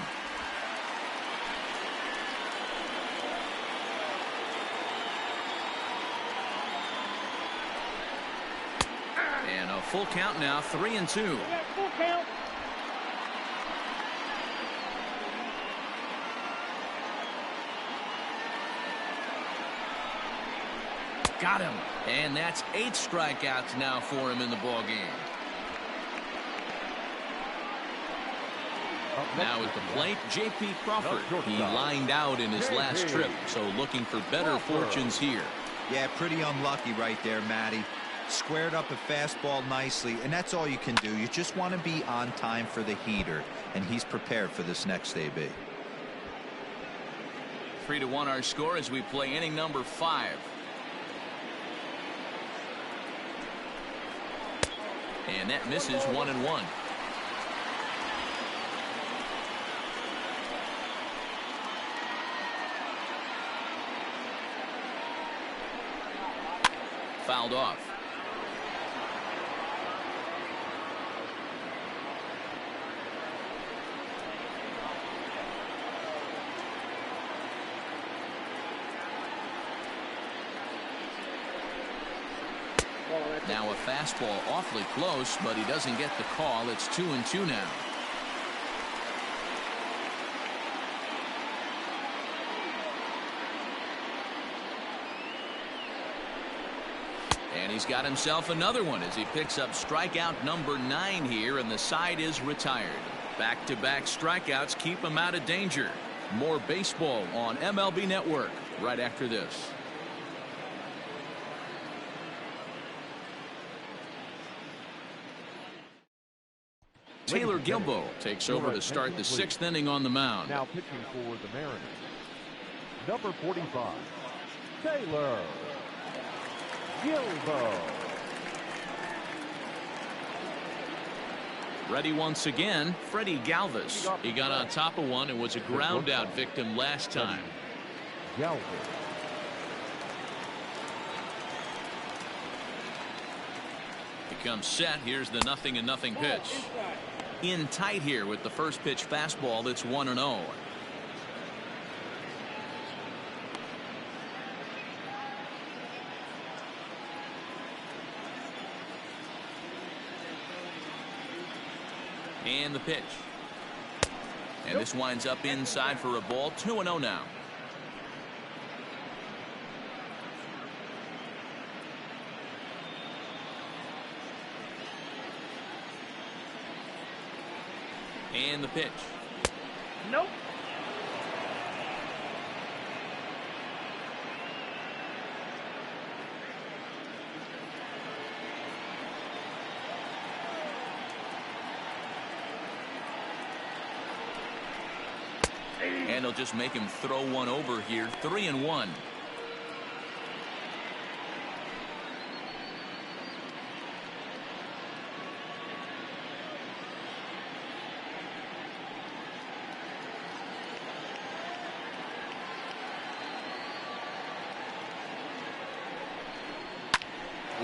And a full count now, 3-2.
Full count.
Got him. And that's 8 strikeouts now for him in the ball game. Now at the plate, J.P. Crawford. He lined out in his last trip, so looking for better fortunes here.
Yeah, pretty unlucky right there, Matty. Squared up a fastball nicely, and that's all you can do. You just want to be on time for the heater, and he's prepared for this next AB.
3-1 our score as we play inning number 5. And that misses 1-1. Fouled off. Now a fastball awfully close, but he doesn't get the call. It's 2-2 now. And he's got himself another one as he picks up strikeout number 9 here, and the side is retired. Back-to-back strikeouts keep him out of danger. More baseball on MLB Network right after this. Taylor Gilbo takes over to start the 6th inning on the mound.
Now pitching for the Mariners, number 45, Taylor Gilbo.
Ready once again, Freddie Galvis. He got on top of one and was a ground out victim last time.
Galvis.
Becomes set. Here's the 0-0 pitch. In tight here with the first pitch fastball. That's 1-0. And the pitch. And this winds up inside for a ball. 2-0 now. And the pitch.
Nope.
And he'll just make him throw one over here. 3-1.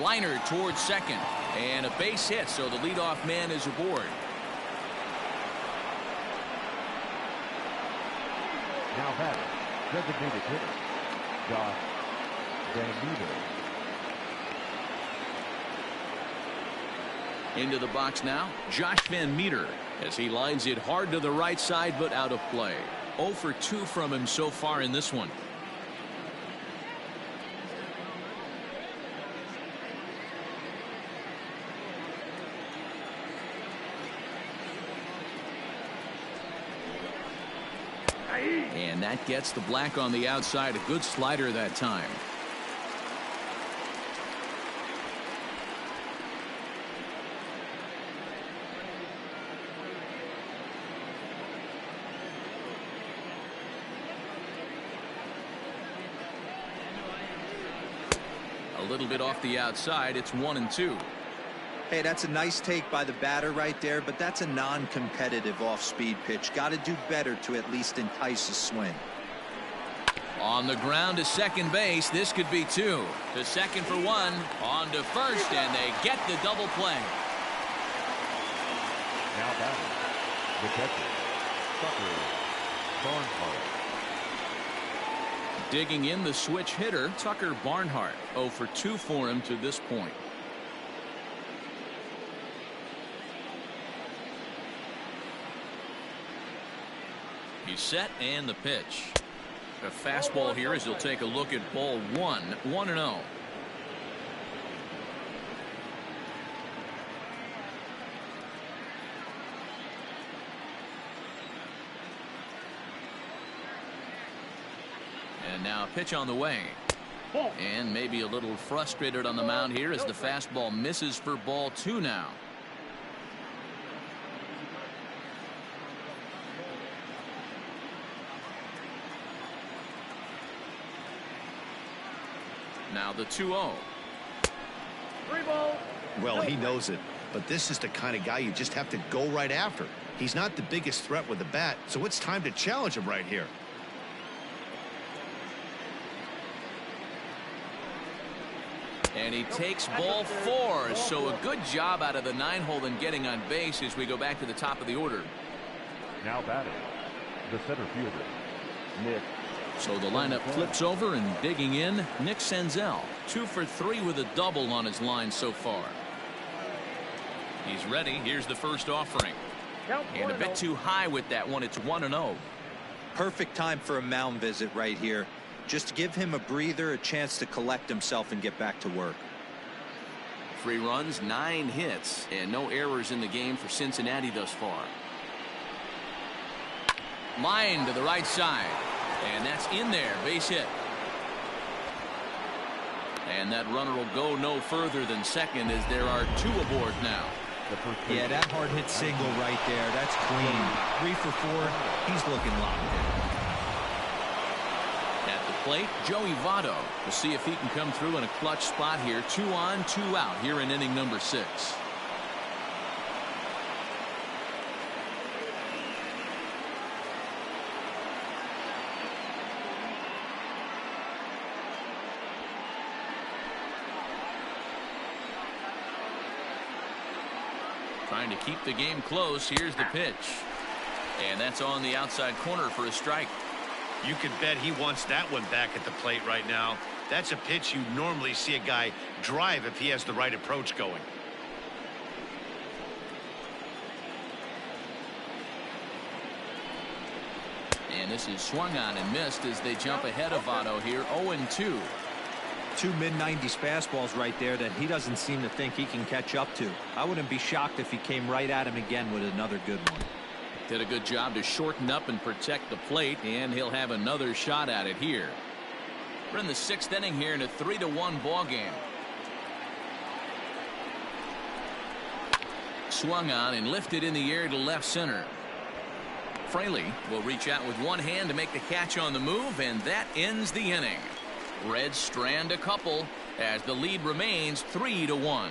Liner towards second. And a base hit, so the leadoff man is aboard.
Now batting, designated hitter, Josh Van Meter.
Into the box now, Josh Van Meter, as he lines it hard to the right side, but out of play. 0 for 2 from him so far in this one. And that gets the black on the outside. A good slider that time. A little bit off the outside. It's 1-2.
Hey, that's a nice take by the batter right there, but that's a non-competitive off-speed pitch. Got to do better to at least entice a swing.
On the ground to second base. This could be 2. To second for 1. On to first, and they get the double play.
Now batting, the catcher, Tucker Barnhart.
Digging in the switch hitter, Tucker Barnhart. 0 for 2 for him to this point. He's set, and the pitch. A fastball here as he'll take a look at ball 1. 1-0. And now a pitch on the way. And maybe a little frustrated on the mound here as the fastball misses for ball 2 now. Now the 2-0.
3 balls.
Well, he knows it, but this is the kind of guy you just have to go right after. He's not the biggest threat with the bat, so it's time to challenge him right here.
And he takes ball 4, so a good job out of the 9-hole in getting on base as we go back to the top of the order.
Now batting, the center fielder, Nick.
So the lineup flips over, and digging in, Nick Senzel. 2 for 3 with a double on his line so far. He's ready. Here's the first offering. And a bit too high with that one. It's 1-0.
Perfect time for a mound visit right here. Just give him a breather, a chance to collect himself and get back to work.
3 runs, 9 hits, and no errors in the game for Cincinnati thus far. Line to the right side. And that's in there. Base hit. And that runner will go no further than second as there are 2 aboard now.
Yeah, that hard hit single right there. That's clean. 3 for 4. He's looking locked in.
At the plate, Joey Votto. We'll see if he can come through in a clutch spot here. 2 on, 2 out here in inning number 6. Trying to keep the game close. Here's the pitch. And that's on the outside corner for a strike.
You can bet he wants that one back at the plate right now. That's a pitch you normally see a guy drive if he has the right approach going.
And this is swung on and missed as they jump ahead of Votto here. 0-2.
2 mid-90s fastballs right there that he doesn't seem to think he can catch up to. I wouldn't be shocked if he came right at him again with another good one.
Did a good job to shorten up and protect the plate, and he'll have another shot at it here. We're in the 6th inning here in a 3-1 ball game. Swung on and lifted in the air to left center. Fraley will reach out with one hand to make the catch on the move, and that ends the inning. Reds strand a couple as the lead remains 3-1.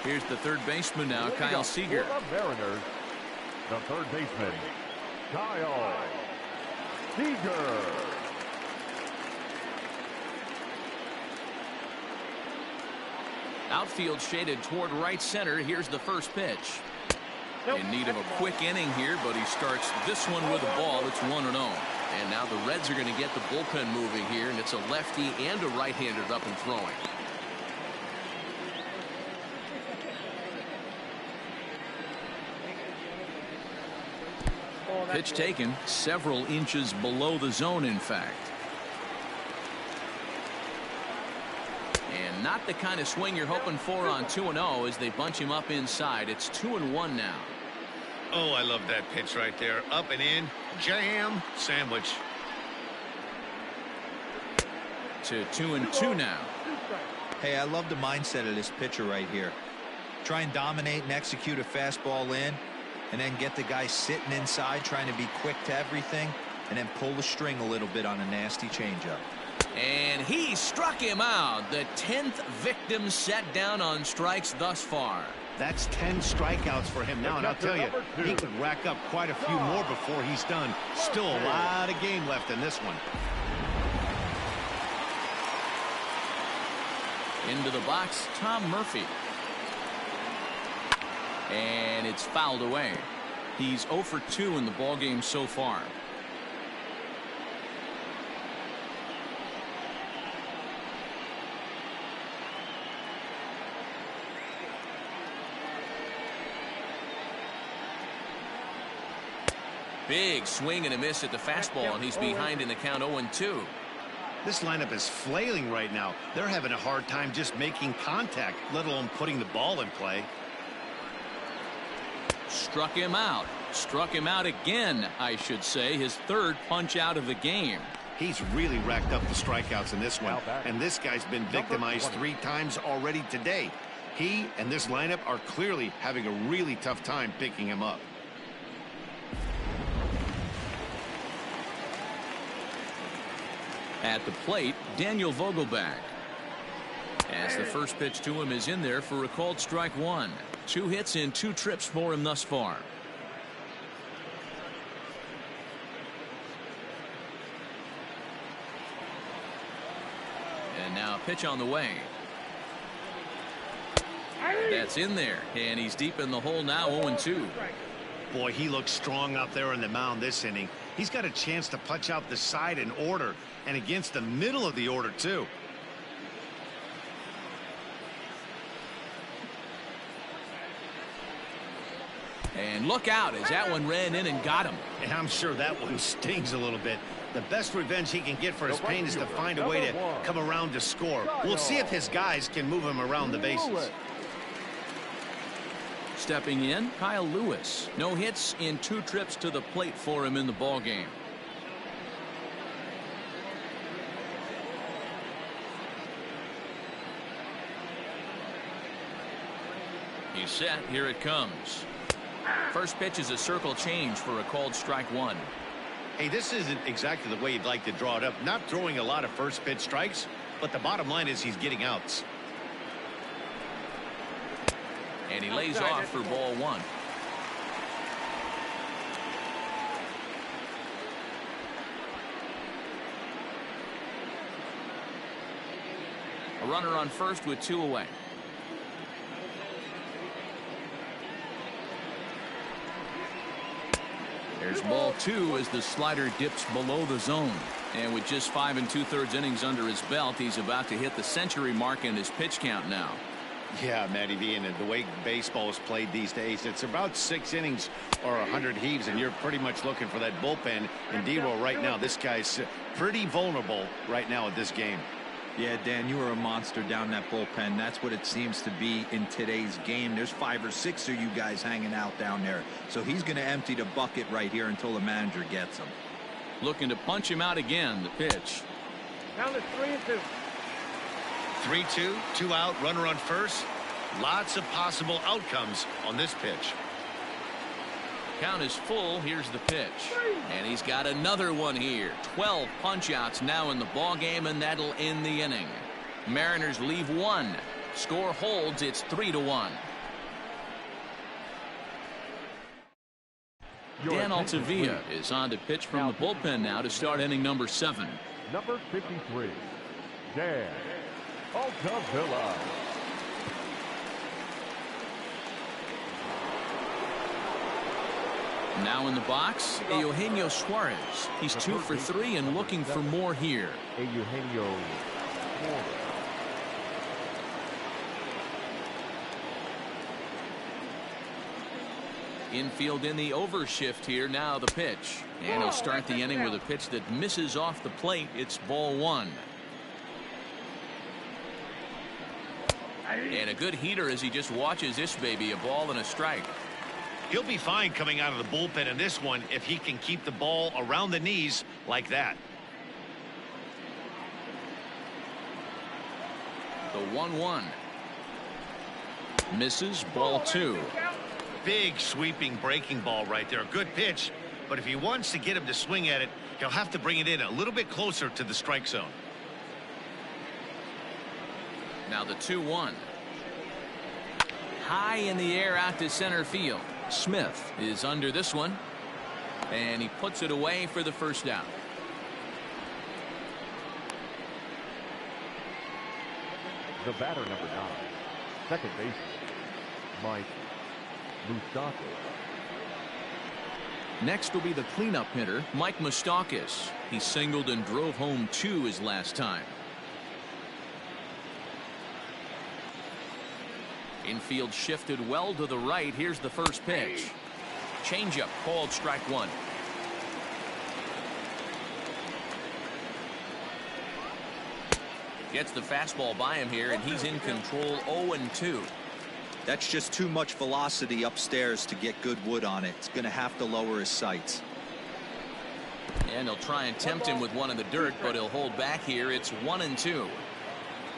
Here's the third baseman now, Kyle Seager.
For the Mariners, the third baseman, Kyle Seager.
Outfield shaded toward right center. Here's the first pitch. In need of a quick inning here, but he starts this one with a ball. It's 1-0. And now the Reds are going to get the bullpen moving here, and it's a lefty and a right-hander up and throwing. Pitch taken several inches below the zone, in fact. And not the kind of swing you're hoping for on 2-0 as they bunch him up inside. It's 2-1 now.
Oh, I love that pitch right there. Up and in. Jam sandwich.
To 2-2 now.
Hey, I love the mindset of this pitcher right here. Try and dominate and execute a fastball in, and then get the guy sitting inside trying to be quick to everything, and then pull the string a little bit on a nasty changeup.
And he struck him out. The 10th victim set down on strikes thus far.
That's 10 strikeouts for him now, and I'll tell you, he could rack up quite a few more before he's done. Still a lot of game left in this one.
Into the box, Tom Murphy. And it's fouled away. He's 0 for 2 in the ballgame so far. Big swing and a miss at the fastball, and he's behind in the count 0-2.
This lineup is flailing right now. They're having a hard time just making contact, let alone putting the ball in play.
Struck him out. Struck him out again, I should say. His third punch out of the game.
He's really racked up the strikeouts in this one, and this guy's been victimized 3 times already today. He and this lineup are clearly having a really tough time picking him up.
At the plate, Daniel Vogelbach. As the first pitch to him is in there for a called strike 1. 2 hits in 2 trips for him thus far. And now a pitch on the way. That's in there, and he's deep in the hole now, 0-2.
Boy, he looks strong out there on the mound this inning. He's got a chance to punch out the side in order, and against the middle of the order, too.
And look out as that one ran in and got him.
And I'm sure that one stings a little bit. The best revenge he can get for his pain is to find a way to come around to score. We'll see if his guys can move him around the bases.
Stepping in, Kyle Lewis. No hits in 2 trips to the plate for him in the ballgame. He's set. Here it comes. First pitch is a circle change for a called strike 1.
Hey, this isn't exactly the way you'd like to draw it up. Not throwing a lot of first pitch strikes, but the bottom line is he's getting outs.
And he lays off for ball 1. A runner on first with 2 away. There's ball 2 as the slider dips below the zone. And with just 5 2/3 innings under his belt, he's about to hit the century mark in his pitch count now.
Yeah, Matty V, and the way baseball is played these days, it's about 6 innings or 100 heaves, and you're pretty much looking for that bullpen. And D-Roll right now, this guy's pretty vulnerable right now at this game.
Yeah, Dan, you are a monster down that bullpen. That's what it seems to be in today's game. There's 5 or 6 of you guys hanging out down there. So he's going to empty the bucket right here until the manager gets him.
Looking to punch him out again. The pitch.
Count is 3-2.
3-2, 2 out, runner on first. Lots of possible outcomes on this pitch.
Count is full. Here's the pitch. And he's got another one here. 12 punch-outs now in the ballgame, and that'll end the inning. Mariners leave 1. Score holds. It's 3-1. Dan Altavilla is on to pitch from the bullpen now to start inning number 7.
Number 53, Dan Altavilla.
Now in the box, Eugenio Suarez. He's 2 for 3 and looking for more here.
Eugenio Suarez.
Infield in the overshift here. Now the pitch. And he'll start the inning with a pitch that misses off the plate. It's ball 1. And a good heater as he just watches this baby. A ball and a strike.
He'll be fine coming out of the bullpen in this one if he can keep the ball around the knees like that.
The 1-1. Misses, ball 2.
Big sweeping breaking ball right there. A good pitch, but if he wants to get him to swing at it, he'll have to bring it in a little bit closer to the strike zone.
Now the 2-1. High in the air out to center field. Smith is under this one, and he puts it away for the first down.
The batter, number 9, second baseman, Mike Moustakas.
Next will be the cleanup hitter, Mike Moustakas. He singled and drove home 2 his last time. Infield shifted well to the right. Here's the first pitch. Changeup called strike 1. Gets the fastball by him here, and he's in control. 0-2.
That's just too much velocity upstairs to get good wood on it. It's going to have to lower his sights.
And he'll try and tempt him with one in the dirt, but he'll hold back here. It's 1-2.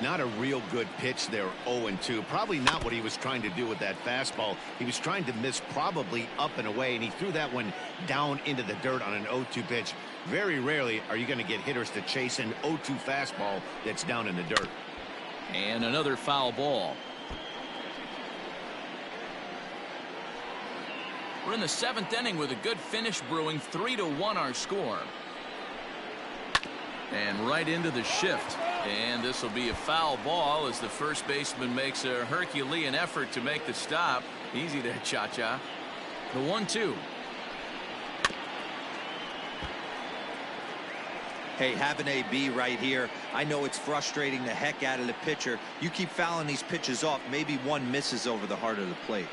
Not a real good pitch there. 0-2. Probably not what he was trying to do with that fastball. He was trying to miss probably up and away, and he threw that one down into the dirt on an 0-2 pitch. Very rarely are you going to get hitters to chase an 0-2 fastball that's down in the dirt.
And another foul ball. We're in the 7th inning with a good finish brewing. 3-1 our score. And right into the shift. And this will be a foul ball as the first baseman makes a Herculean effort to make the stop. Easy there, Cha-Cha. The 1-2.
Hey, have an AB right here. I know it's frustrating the heck out of the pitcher. You keep fouling these pitches off, maybe one misses over the heart of the plate.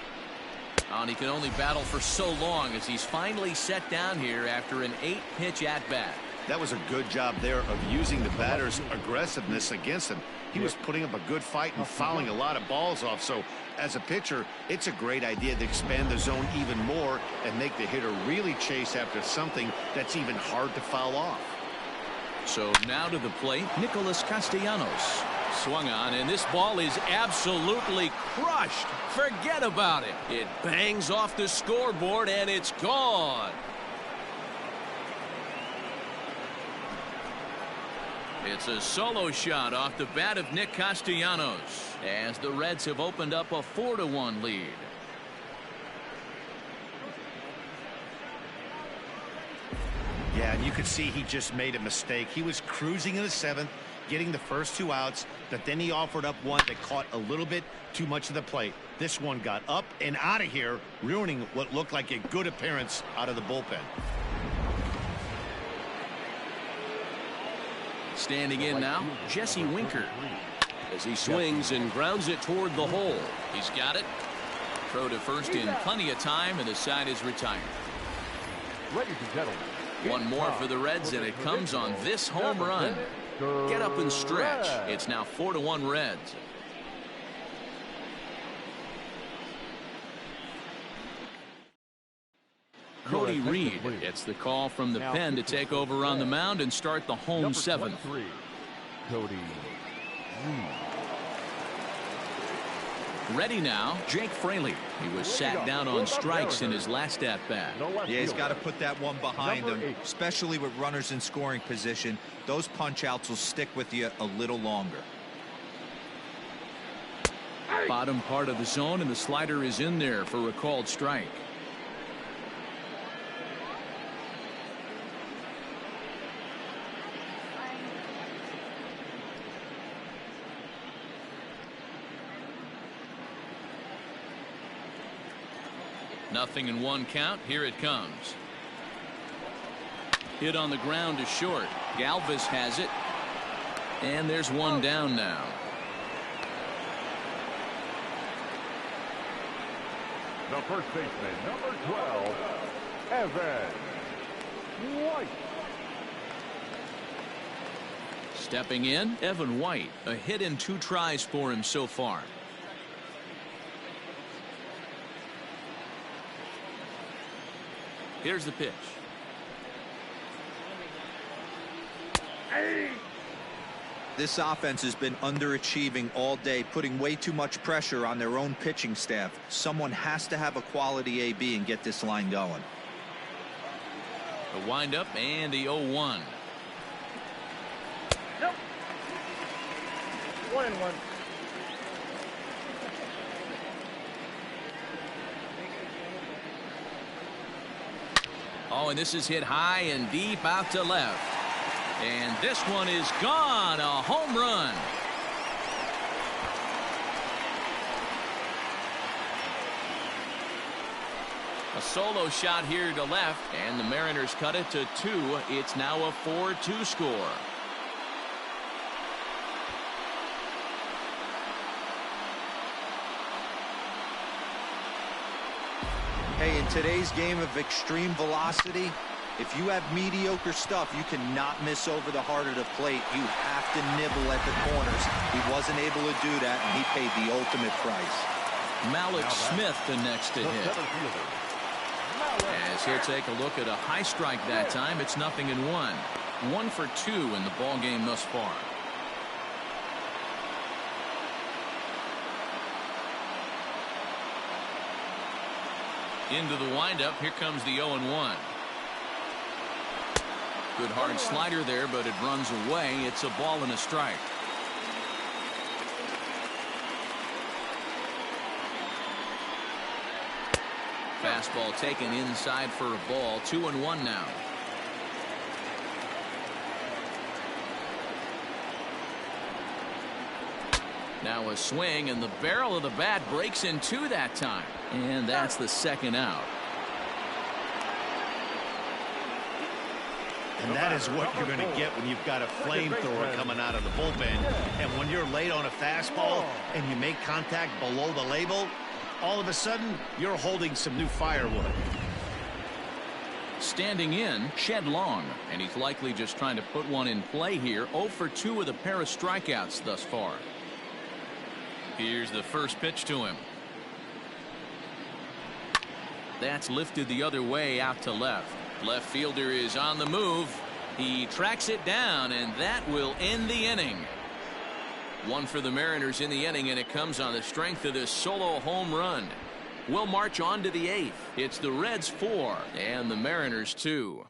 And he can only battle for so long as he's finally set down here after an 8-pitch at-bat.
That was a good job there of using the batter's aggressiveness against him. He was putting up a good fight and fouling a lot of balls off. So as a pitcher, it's a great idea to expand the zone even more and make the hitter really chase after something that's even hard to foul off.
So now to the plate, Nicholas Castellanos. Swung on, and this ball is absolutely crushed. Forget about it. It bangs off the scoreboard, and it's gone. It's a solo shot off the bat of Nick Castellanos as the Reds have opened up a 4-1 lead.
Yeah, and you could see he just made a mistake. He was cruising in the 7th, getting the first 2 outs, but then he offered up one that caught a little bit too much of the plate. This one got up and out of here, ruining what looked like a good appearance out of the bullpen.
Standing in now, Jesse Winker.
As he swings and grounds it toward the hole.
He's got it. Throw to first in plenty of time, and the side is retired.
Ladies and gentlemen,
One more for the Reds, and it comes on this home run. Get up and stretch. It's now 4-1 Reds. Cody Reed gets the call from the pen to take over on the mound and start the home 7th.
Cody Reed.
Ready now, Jake Fraley. He was sat down on strikes in his last at-bat.
Yeah, he's got to put that one behind him, especially with runners in scoring position. Those punch-outs will stick with you a little longer.
Bottom part of the zone, and the slider is in there for a called strike. 0-1 count. Here it comes. Hit on the ground to short. Galvis has it. And there's one down now.
The first baseman, number 12, Evan White.
Stepping in, Evan White. A hit in 2 tries for him so far. Here's the pitch.
This offense has been underachieving all day, putting way too much pressure on their own pitching staff. Someone has to have a quality AB and get this line going.
The windup and the 0-1.
Nope. 1-1.
Oh, and this is hit high and deep out to left. And this one is gone. A home run. A solo shot here to left, and the Mariners cut it to 2. It's now a 4-2 score.
Hey, in today's game of extreme velocity, if you have mediocre stuff, you cannot miss over the heart of the plate. You have to nibble at the corners. He wasn't able to do that, and he paid the ultimate price.
Malik Smith the next to hit. As he'll take a look at a high strike that time. It's 0-1. 1 for 2 in the ball game thus far. Into the windup. Here comes the 0-1. Good hard slider there, but it runs away. It's a ball and a strike. Fastball taken inside for a ball. 2-1 now. Now a swing, and the barrel of the bat breaks in 2 that time. And that's the second out.
And that is what you're going to get when you've got a flamethrower coming out of the bullpen. And when you're late on a fastball and you make contact below the label, all of a sudden you're holding some new firewood.
Standing in, Shed Long, and he's likely just trying to put one in play here. 0 for 2 with a pair of strikeouts thus far. Here's the first pitch to him. That's lifted the other way out to left. Left fielder is on the move. He tracks it down, and that will end the inning. 1 for the Mariners in the inning, and it comes on the strength of this solo home run. We'll march on to the 8th. It's the Reds 4 and the Mariners 2.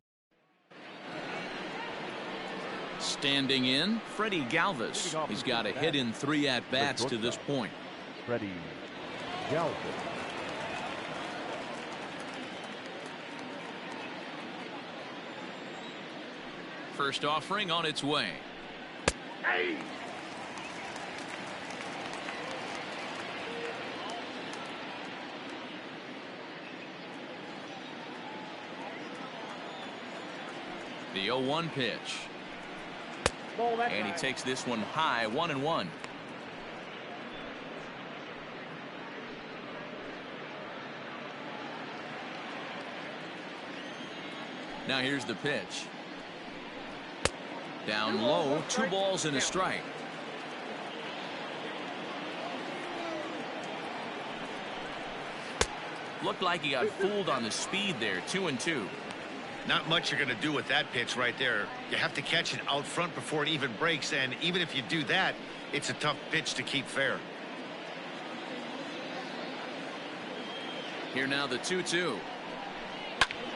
Standing in, Freddie Galvis. He's got a hit in 3 at-bats to this point.
Freddie Galvis.
First offering on its way.
Hey.
The 0-1 pitch. And he takes this one high. 1-1. Now here's the pitch. Down low, 2 balls and a strike. Looked like he got fooled on the speed there. 2-2.
Not much you're going to do with that pitch right there. You have to catch it out front before it even breaks, and even if you do that, it's a tough pitch to keep fair.
Here now the 2-2.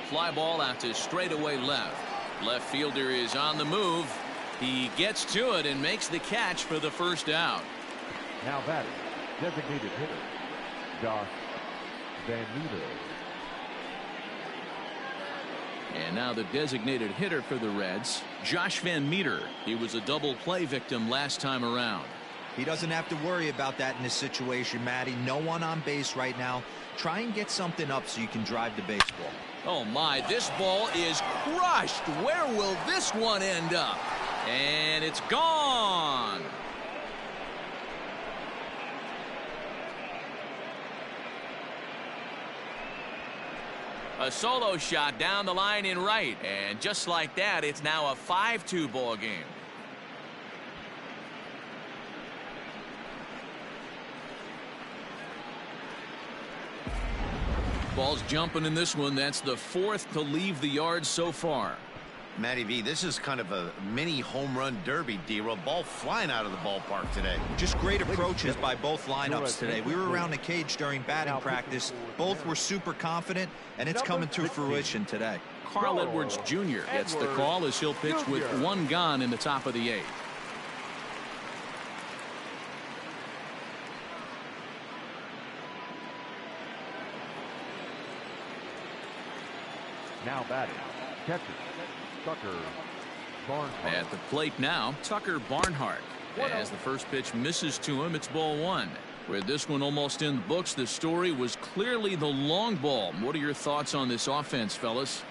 Fly ball out to straightaway left. Left fielder is on the move. He gets to it and makes the catch for the first out.
Now batting, designated hitter, Josh Van Meter.
And now the designated hitter for the Reds, Josh Van Meter. He was a double play victim last time around.
He doesn't have to worry about that in this situation, Matty. No one on base right now. Try and get something up so you can drive the baseball.
Oh my, this ball is crushed. Where will this one end up? And it's gone. A solo shot down the line in right. And just like that, it's now a 5-2 ball game. Ball's jumping in this one. That's the 4th to leave the yard so far.
Matty V, this is kind of a mini home run derby, D-Roll. Ball flying out of the ballpark today.
Just great approaches by both lineups today. We were around the cage during batting practice. Both were super confident, and it's coming to fruition today.
Carl Edwards Jr. gets the call as he'll pitch with 1 gone in the top of the 8th.
Now batting, catcher, Tucker Barnhart.
At the plate now, Tucker Barnhart. As the first pitch misses to him, it's ball 1. With this one almost in the books, the story was clearly the long ball. What are your thoughts on this offense, fellas?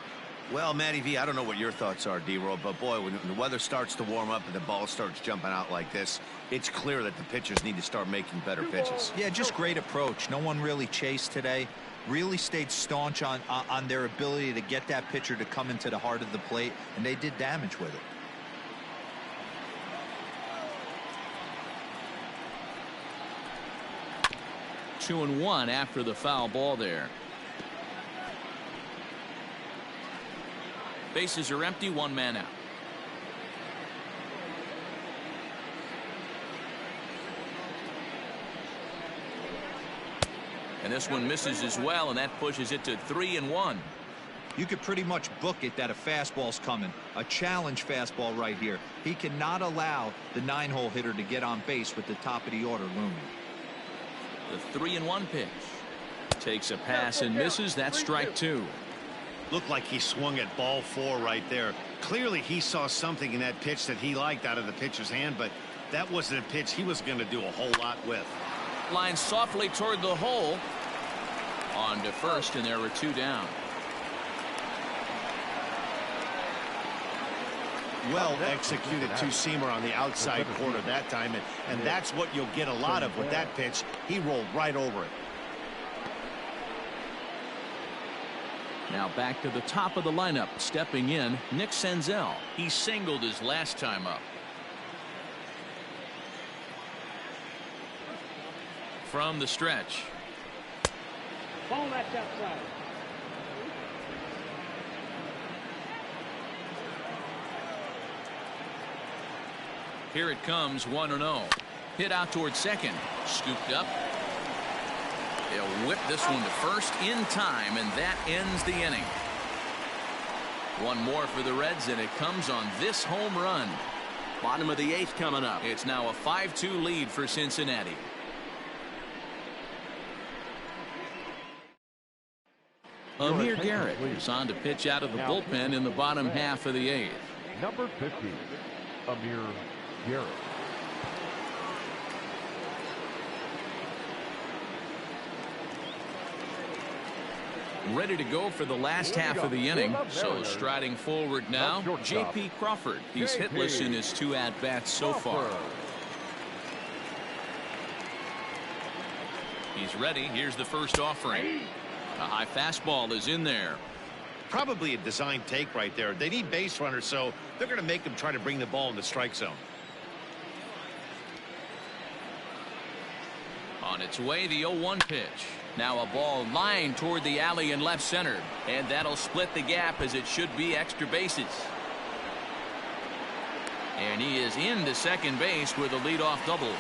Well, Matty V, I don't know what your thoughts are, D-Roll, but boy, when the weather starts to warm up and the ball starts jumping out like this, it's clear that the pitchers need to start making better pitches.
Yeah, just great approach. No one really chased today. Really stayed staunch on their ability to get that pitcher to come into the heart of the plate, and they did damage with it.
Two and one after the foul ball there. Bases are empty, 1 man out. And this one misses as well, and that pushes it to 3-1.
You could pretty much book it that a fastball's coming. A challenge fastball right here. He cannot allow the 9-hole hitter to get on base with the top of the order looming.
The 3-1 pitch. Takes a pass and misses. That's strike 2.
Looked like he swung at ball 4 right there. Clearly he saw something in that pitch that he liked out of the pitcher's hand, but that wasn't a pitch he was going to do a whole lot with.
Line softly toward the hole. On to first, and there were 2 down.
Well executed two-seamer on the outside corner that time, and that's what you'll get a lot of with that pitch. He rolled right over it.
Now back to the top of the lineup. Stepping in, Nick Senzel. He singled his last time up. From the stretch.
Ball that's outside.
Here it comes, 1-0. Hit out towards second. Scooped up. They'll whip this one to first in time, and that ends the inning. One more for the Reds, and it comes on this home run.
Bottom of the 8th coming up.
It's now a 5-2 lead for Cincinnati. Amir Garrett is on to pitch out of the bullpen in the bottom half of the 8th.
Number 50, Amir Garrett.
Ready to go for the last half of the inning. So striding forward now, J.P. Crawford. He's hitless in his 2 at-bats so far. He's ready. Here's the first offering. A high fastball is in there.
Probably a design take right there. They need base runners, so they're going to make them try to bring the ball in the strike zone.
On its way, the 0-1 pitch. Now a ball lined toward the alley in left center, and that'll split the gap as it should be extra bases. And he is into second base with a leadoff double.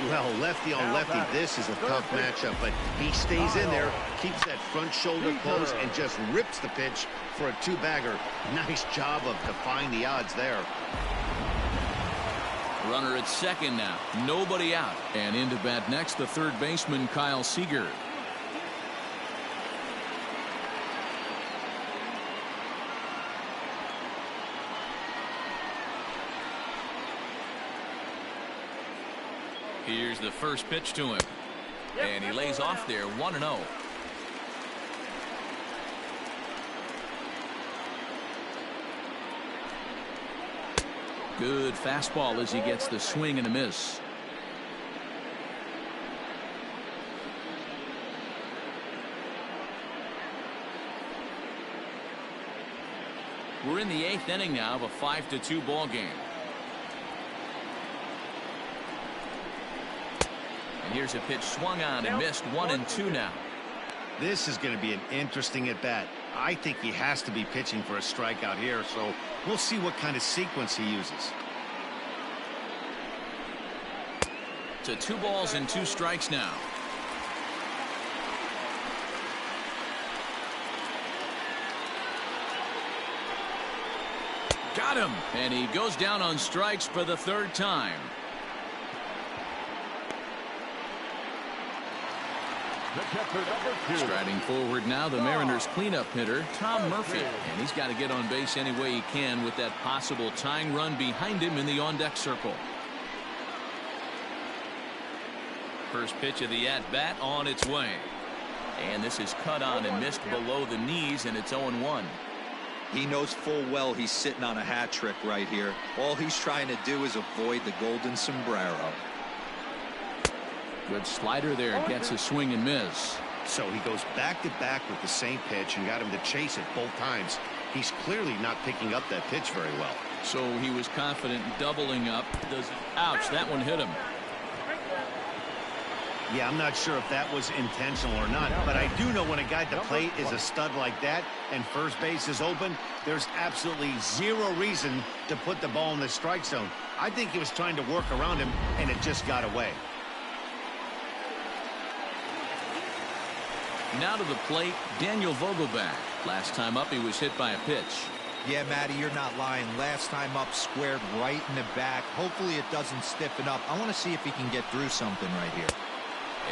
Well, lefty on lefty, this is a tough matchup, but he stays in there, keeps that front shoulder close, and just rips the pitch for a 2-bagger. Nice job of defying the odds there.
Runner at second now. Nobody out. And into bat next, the third baseman, Kyle Seager. Here's the first pitch to him. And he lays off there 1-0. Good fastball as he gets the swing and a miss. We're in the 8th inning now of a 5-2 ball game. And here's a pitch swung on and missed. 1-2 now.
This is going to be an interesting at bat. I think he has to be pitching for a strikeout here, so we'll see what kind of sequence he uses.
To 2 balls and 2 strikes now. Got him. And he goes down on strikes for the 3rd time. Striding forward now, the Mariners cleanup hitter, Tom Murphy. And he's got to get on base any way he can with that possible tying run behind him in the on-deck circle. First pitch of the at-bat on its way. And this is cut on and missed below the knees, and it's 0-1.
He knows full well he's sitting on a hat trick right here. All he's trying to do is avoid the golden sombrero.
Good slider there, gets a swing and miss.
So he goes back to back with the same pitch and got him to chase it both times. He's clearly not picking up that pitch very well.
So he was confident doubling up. Ouch, that one hit him.
Yeah, I'm not sure if that was intentional or not, but I do know when a guy at the plate is a stud like that and first base is open, there's absolutely zero reason to put the ball in the strike zone. I think he was trying to work around him, and it just got away.
Now to the plate, Daniel Vogelbach. Last time up, he was hit by a pitch.
Yeah, Matty, you're not lying. Last time up, squared right in the back. Hopefully it doesn't stiffen up. I want to see if he can get through something right here.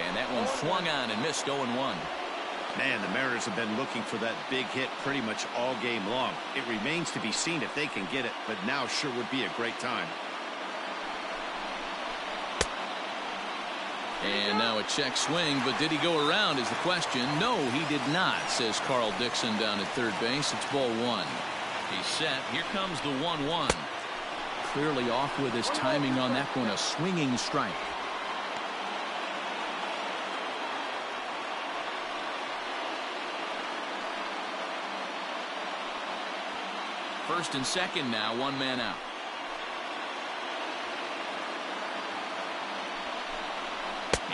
And that one swung on and missed. 0-1.
Man, the Mariners have been looking for that big hit pretty much all game long. It remains to be seen if they can get it, but now sure would be a great time.
And now a check swing, but did he go around is the question. No, he did not, says Carl Dixon down at third base. It's ball 1. He's set. Here comes the 1-1. Clearly off with his timing on that one. A swinging strike. First and second now, 1 man out.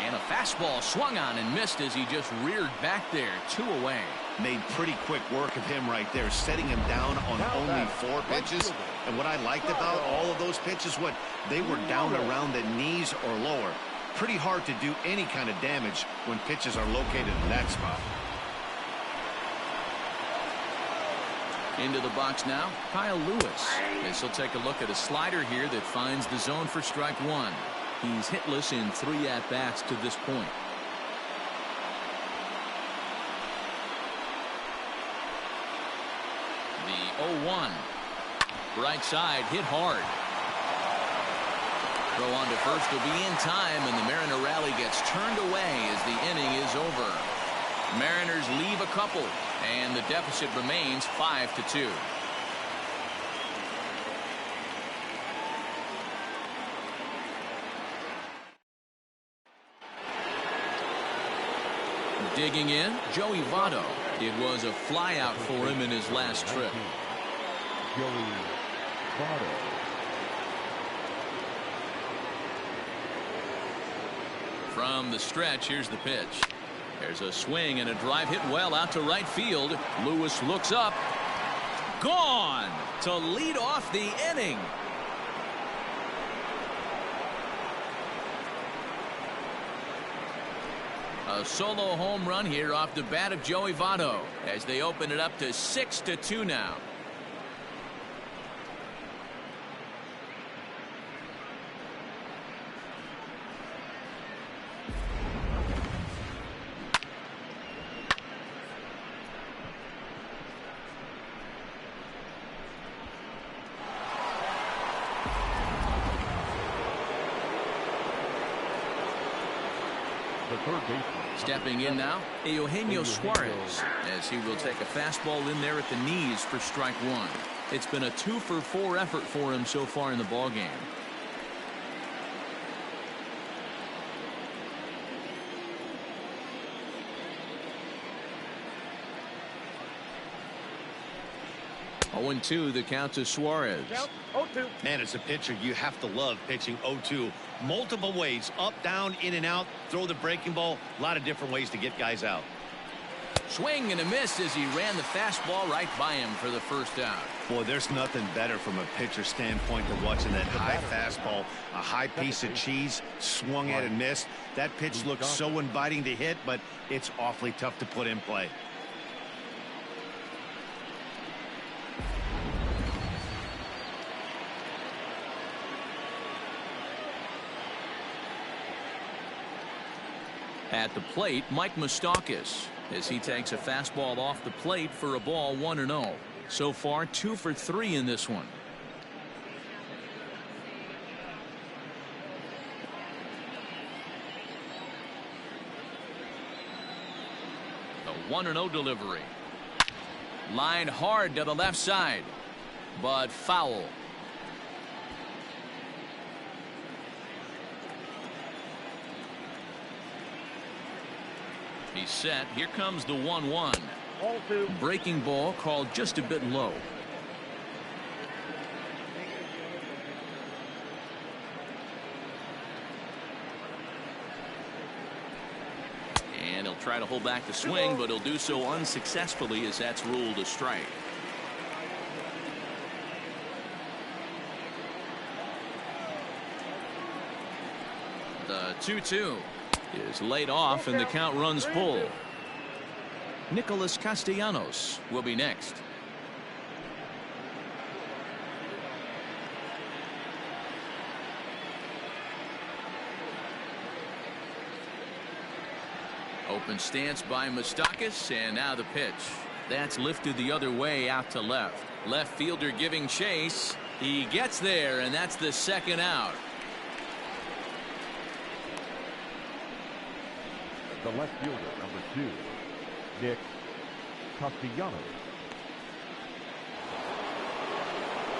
And a fastball swung on and missed as he just reared back there. 2 away.
Made pretty quick work of him right there, setting him down on only 4 pitches. And what I liked about all of those pitches, they were down around the knees or lower. Pretty hard to do any kind of damage when pitches are located in that spot.
Into the box now, Kyle Lewis. This will take a look at a slider here that finds the zone for strike 1. He's hitless in 3 at-bats to this point. The 0-1. Right side, hit hard. Throw on to first will be in time, and the Mariner rally gets turned away as the inning is over. Mariners leave a couple, and the deficit remains 5-2. Digging in, Joey Votto. It was a flyout for him in his last trip.
Joey Votto.
From the stretch, here's the pitch. There's a swing and a drive hit well out to right field. Lewis looks up. Gone to lead off the inning. A solo home run here off the bat of Joey Votto as they open it up to 6-2 now.
The third baseman.
Stepping in now, Eugenio Suarez, as he will take a fastball in there at the knees for strike one. It's been a 2-for-4 effort for him so far in the ballgame. Oh, 0-2 the count to Suarez.
Count 0-2.
Man, as a pitcher, you have to love pitching 0-2. Multiple ways, up, down, in and out, throw the breaking ball. A lot of different ways to get guys out.
Swing and a miss as he ran the fastball right by him for the first out.
Boy, there's nothing better from a pitcher standpoint than watching that high fastball, a high piece of cheese, swung at and missed. That pitch looks so inviting to hit, but it's awfully tough to put in play.
At the plate, Mike Moustakas, as he takes a fastball off the plate for a ball, 1-0. So far, 2 for 3 in this one. The 1-0 delivery. Line hard to the left side, but foul. He's set. Here comes the 1-1.
0-2.
Breaking ball called just a bit low. And he'll try to hold back the swing, but he'll do so unsuccessfully as that's ruled a strike. The 2-2 is laid off and the count runs full. Nicholas Castellanos will be next. Open stance by Moustakas, and now the pitch. That's lifted the other way out to left. Left fielder giving chase. He gets there, and that's the second out.
The left fielder, number 2, Nick Castellanos.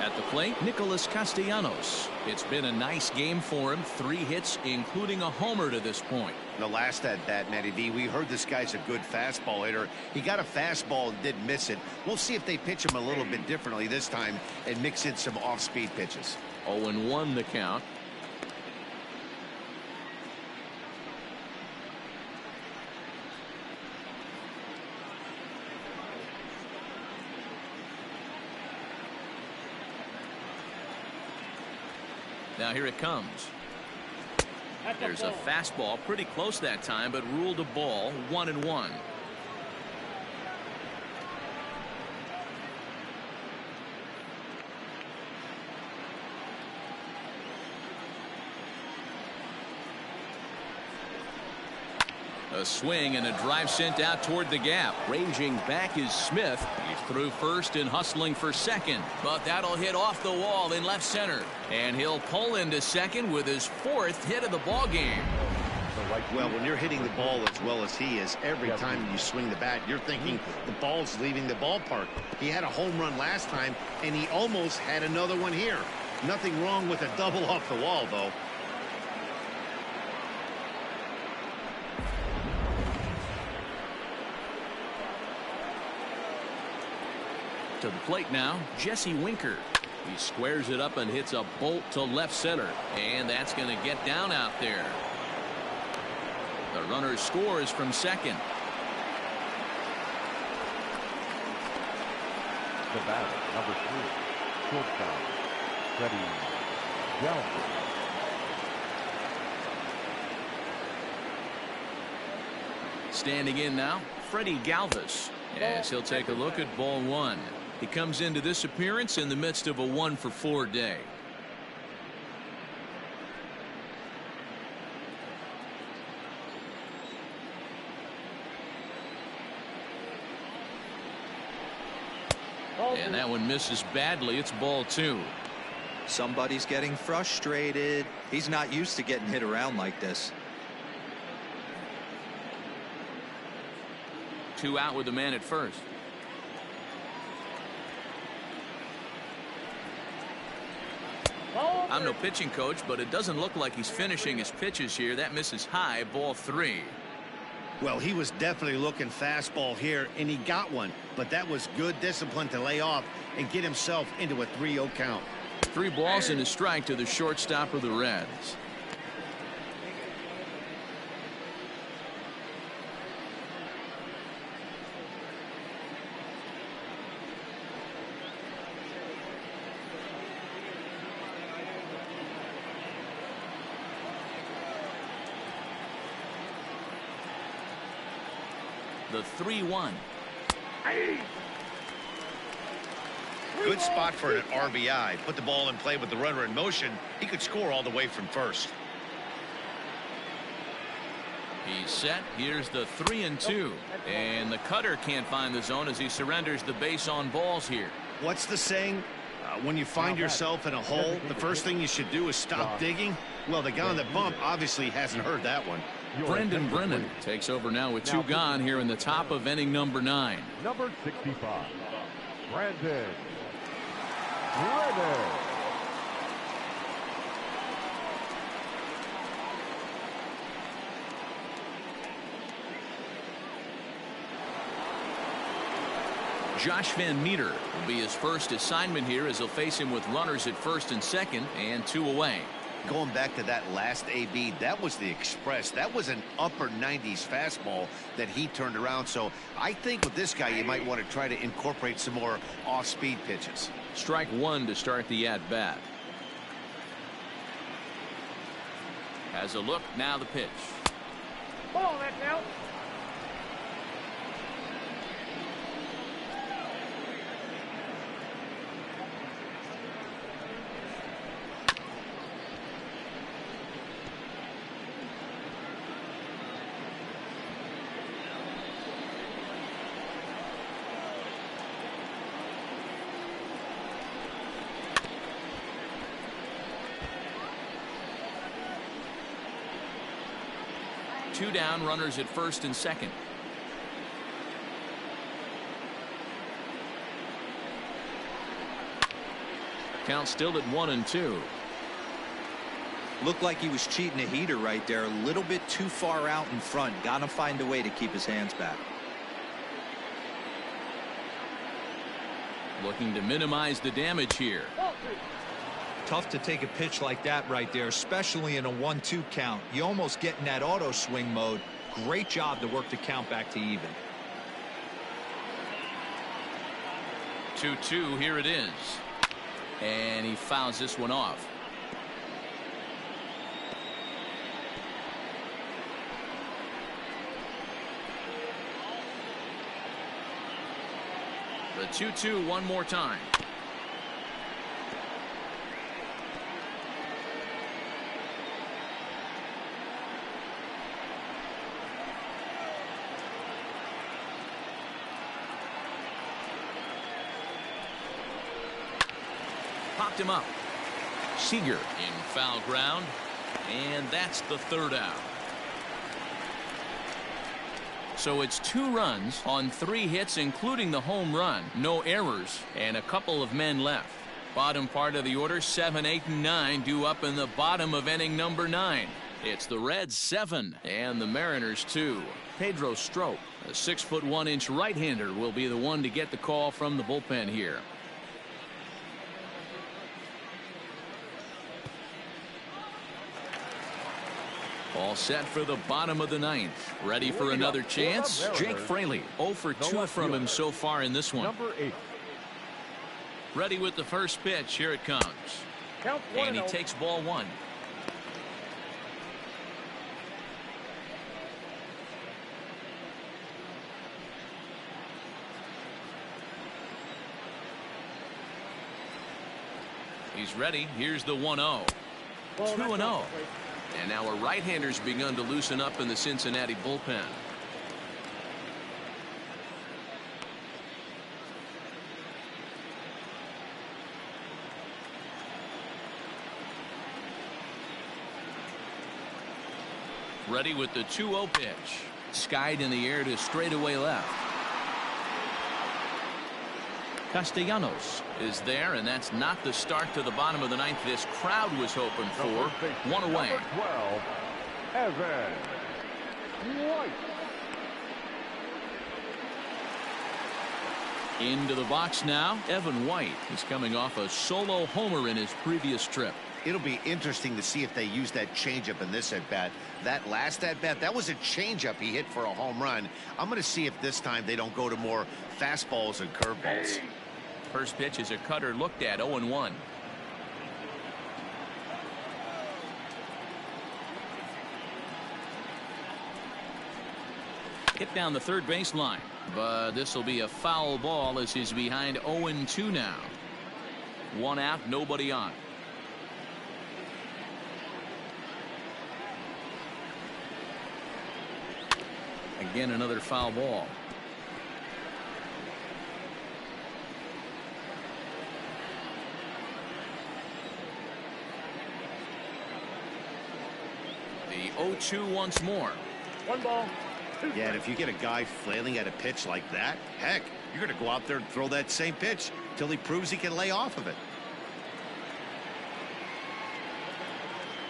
At the plate, Nicholas Castellanos. It's been a nice game for him. 3 hits, including a homer to this point.
The last at bat, Matty V, we heard this guy's a good fastball hitter. He got a fastball and did miss it. We'll see if they pitch him a little bit differently this time and mix in some off-speed pitches.
0-1 the count. Now here it comes. There's a fastball pretty close that time, but ruled a ball, 1-1. A swing and a drive sent out toward the gap. Ranging back is Smith. He's through first and hustling for second, but that'll hit off the wall in left center, and he'll pull into second with his 4th hit of the ball game.
Well, when you're hitting the ball as well as he is, every time you swing the bat, you're thinking the ball's leaving the ballpark. He had a home run last time, and he almost had another one here. Nothing wrong with a double off the wall, though.
To the plate now, Jesse Winker. He squares it up and hits a bolt to left center, and that's going to get down out there. The runner scores from second.
The batter, number 3, shortstop, Freddie Galvis.
Standing in now, Freddie Galvis, as he'll take a look at ball 1. He comes into this appearance in the midst of a 1-for-4 day. And that one misses badly. It's ball 2.
Somebody's getting frustrated. He's not used to getting hit around like this.
2 out with the man at first. I'm no pitching coach, but it doesn't look like he's finishing his pitches here. That misses high, ball 3.
Well, he was definitely looking fastball here, and he got one. But that was good discipline to lay off and get himself into a 3-0 count.
3 balls and a strike to the shortstop of the Reds. The 3-1.
Good spot for an RBI. Put the ball in play with the runner in motion. He could score all the way from first.
He's set. Here's the 3-2. And the cutter can't find the zone as he surrenders the base on balls here.
What's the saying? When you find yourself in a hole, the first thing you should do is stop digging. Well, the guy on the bump obviously hasn't heard that one.
Brendan Brennan takes over now with 2 gone here in the top of inning number 9.
Number 65, Brandon Brennan.
Josh Van Meter will be his first assignment here as he'll face him with runners at first and second and 2 away.
Going back to that last AB, that was the express. That was an upper 90s fastball that he turned around. So I think with this guy, you might want to try to incorporate some more off-speed pitches.
Strike 1 to start the at-bat. Has a look, now the pitch.
Ball, that now.
Two down, runners at first and second. Count still at 1-2.
Looked like he was cheating a heater right there. A little bit too far out in front. Gotta find a way to keep his hands back.
Looking to minimize the damage here.
Tough to take a pitch like that right there, especially in a 1-2 count. You almost get in that auto swing mode. Great job to work the count back to even.
2-2, here it is. And he fouls this one off. The 2-2 one more time. Popped him up. Seager in foul ground, and that's the third out. So it's 2 runs on 3 hits, including the home run, no errors, and a couple of men left. Bottom part of the order, 7, 8, and 9 due up in the bottom of inning number 9. It's the Reds 7 and the Mariners 2. Pedro Strop, a 6'1" right-hander, will be the one to get the call from the bullpen here. All set for the bottom of the 9th. Ready for another chance? Jake Fraley, 0 for 2 from him so far in this one.
Number 8.
Ready with the first pitch. Here it comes.
Count
And he takes ball 1. He's ready. Here's the 1-0. 2-0. And now our right-handers begun to loosen up in the Cincinnati bullpen. Ready with the 2-0 pitch. Skied in the air to straightaway left. Castellanos is there, and that's not the start to the bottom of the ninth this crowd was hoping for. One away.
Number 12, Evan White.
Into the box now. Evan White is coming off a solo homer in his previous trip.
It'll be interesting to see if they use that changeup in this at-bat. That last at-bat, that was a changeup he hit for a home run. I'm going to see if this time they don't go to more fastballs and curveballs.
First pitch is a cutter looked at. 0-1. Hit down the third baseline, but this will be a foul ball as he's behind 0-2 now. One out, nobody on. Again, another foul ball. The 0-2 once more.
1 ball. 2
Yeah, and if you get a guy flailing at a pitch like that, heck, you're going to go out there and throw that same pitch till he proves he can lay off of it.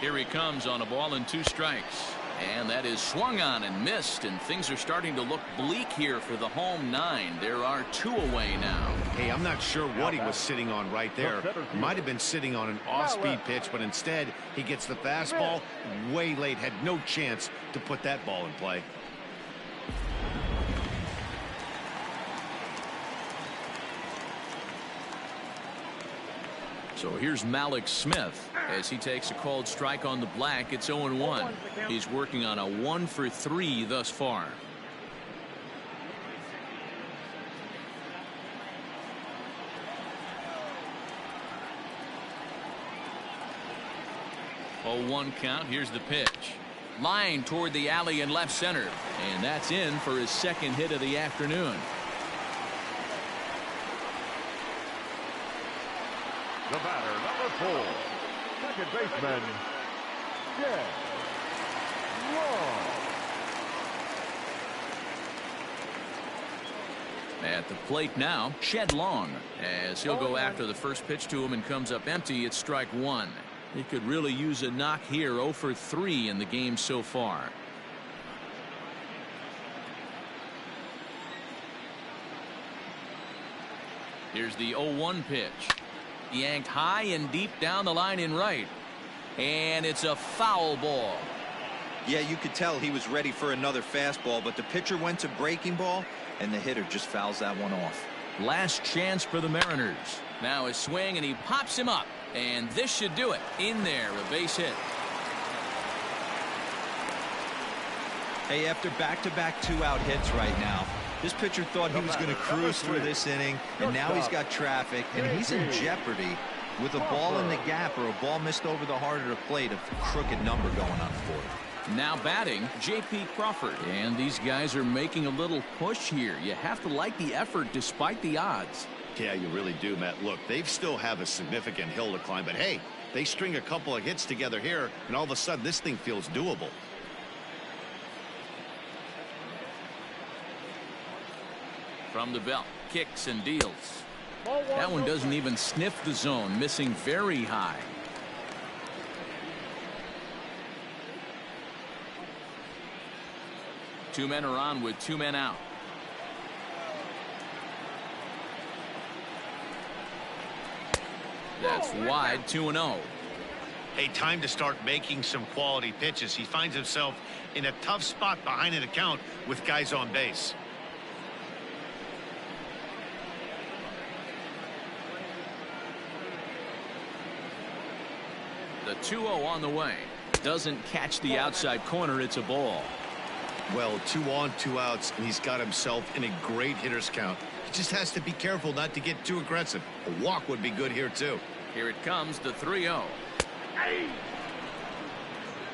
Here he comes on a ball and 2 strikes. And that is swung on and missed, and things are starting to look bleak here for the home 9. There are 2 away now.
Hey, I'm not sure what he was sitting on right there. Might have been sitting on an off-speed pitch, but instead he gets the fastball way late. Had no chance to put that ball in play.
So here's Malik Smith as he takes a called strike on the black. It's 0-1. He's working on a 1-for-3 thus far. Oh, 1 count. Here's the pitch. Line toward the alley in left center. And that's in for his second hit of the afternoon.
The batter, number 4, second baseman, Jed Long.
At the plate now, Shed Long, as he'll go after the first pitch to him and comes up empty. It's strike 1. He could really use a knock here. 0-for-3 in the game so far. Here's the 0-1 pitch. Yanked high and deep down the line in right. And it's a foul ball.
Yeah, you could tell he was ready for another fastball, but the pitcher went to breaking ball, and the hitter just fouls that one off.
Last chance for the Mariners. Now a swing, and he pops him up. And this should do it. In there, a base hit.
Hey, after back-to-back 2-out hits right now, this pitcher thought he was going to cruise through this inning, and now he's got traffic, and he's in jeopardy with a ball in the gap or a ball missed over the heart of the plate, a crooked number going on the board.
Now batting, J.P. Crawford. And these guys are making a little push here. You have to like the effort despite the odds.
Yeah, you really do, Matt. Look, they still have a significant hill to climb, but hey, they string a couple of hits together here, and all of a sudden this thing feels doable.
From the belt, kicks and deals. That one doesn't even sniff the zone, missing very high. Two men are on with 2 men out. That's wide. 2-0.
Hey, time to start making some quality pitches. He finds himself in a tough spot behind an account with guys on base.
The 2-0 on the way. Doesn't catch the outside corner. It's a ball.
Well, 2 on, 2 outs, and he's got himself in a great hitter's count. He just has to be careful not to get too aggressive. A walk would be good here, too.
Here it comes, the 3-0.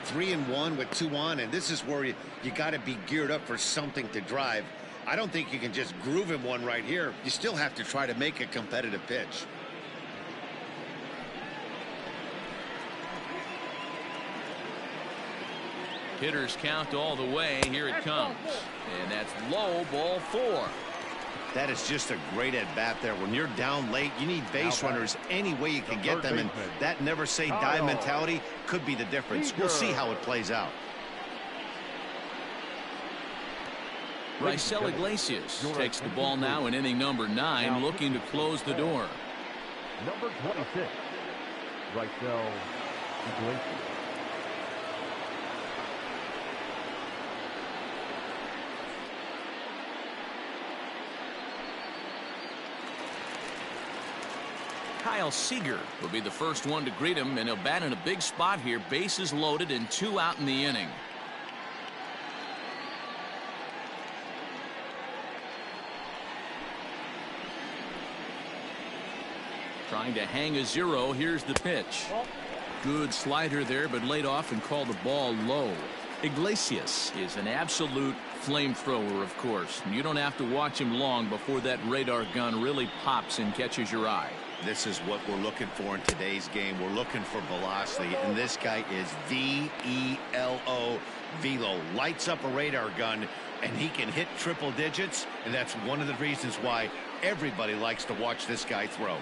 3-1 with 2 on, and this is where you got to be geared up for something to drive. I don't think you can just groove him one right here. You still have to try to make a competitive pitch.
Hitters count all the way. Here it comes. And that's low, ball 4.
That is just a great at-bat there. When you're down late, you need base runners any way you can get them, and that never-say-die mentality could be the difference. We'll see how it plays out.
Raisel Iglesias takes the ball now in inning number 9, looking to close the door.
Number 26, Raisel Iglesias.
Kyle Seager will be the first one to greet him, and he'll bat in a big spot here. Bases loaded and 2 out in the inning. Trying to hang a 0. Here's the pitch. Good slider there, but laid off and called the ball low. Iglesias is an absolute flamethrower, of course. You don't have to watch him long before that radar gun really pops and catches your eye.
This is what we're looking for in today's game. We're looking for velocity, and this guy is V-E-L-O, velo. Lights up a radar gun, and he can hit triple digits, and that's one of the reasons why everybody likes to watch this guy throw.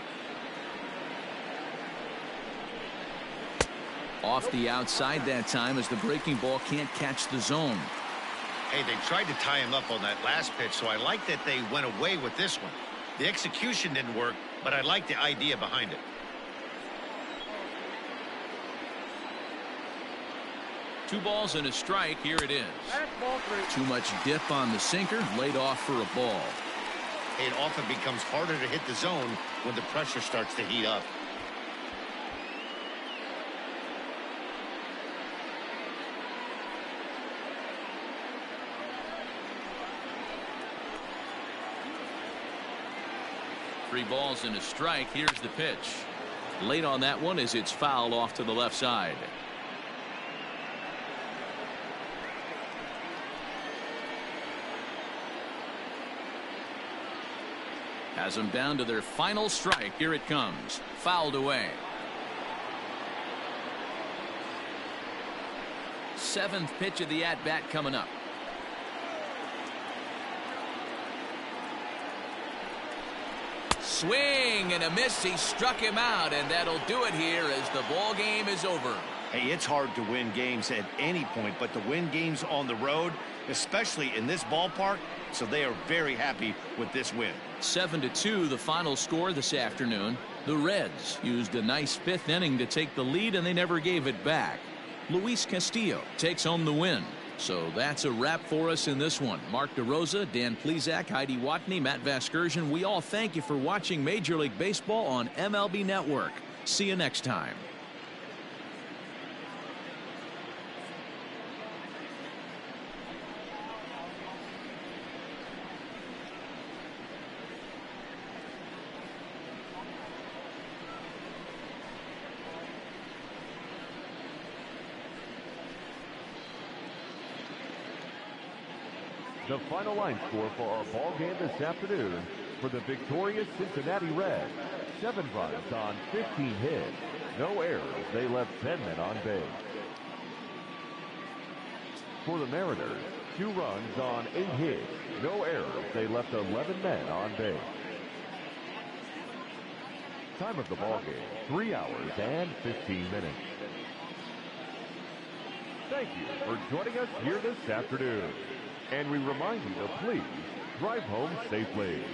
Off the outside that time, as the breaking ball can't catch the zone.
Hey, they tried to tie him up on that last pitch, so I like that they went away with this one. The execution didn't work, but I like the idea behind it.
Two balls and a strike. Here it is. Too much dip on the sinker, laid off for a ball.
It often becomes harder to hit the zone when the pressure starts to heat up.
Three balls and a strike. Here's the pitch. Late on that one as it's fouled off to the left side. Has them down to their final strike. Here it comes. Fouled away. 7th pitch of the at-bat coming up. Swing and a miss. He struck him out, and that'll do it here as the ball game is over.
Hey, it's hard to win games at any point, but to win games on the road, especially in this ballpark, so they are very happy with this win.
7-2 the final score this afternoon. The Reds used a nice 5th inning to take the lead, and they never gave it back. Luis Castillo takes home the win. So that's a wrap for us in this one. Mark DeRosa, Dan Plesac, Heidi Watney, Matt Vasgersian. We all thank you for watching Major League Baseball on MLB Network. See you next time.
The final line score for our ball game this afternoon for the victorious Cincinnati Reds. 7 runs on 15 hits. No errors. They left 10 men on base. For the Mariners, 2 runs on 8 hits. No errors. They left 11 men on base. Time of the ball game, 3 hours and 15 minutes. Thank you for joining us here this afternoon. And we remind you to please drive home safely.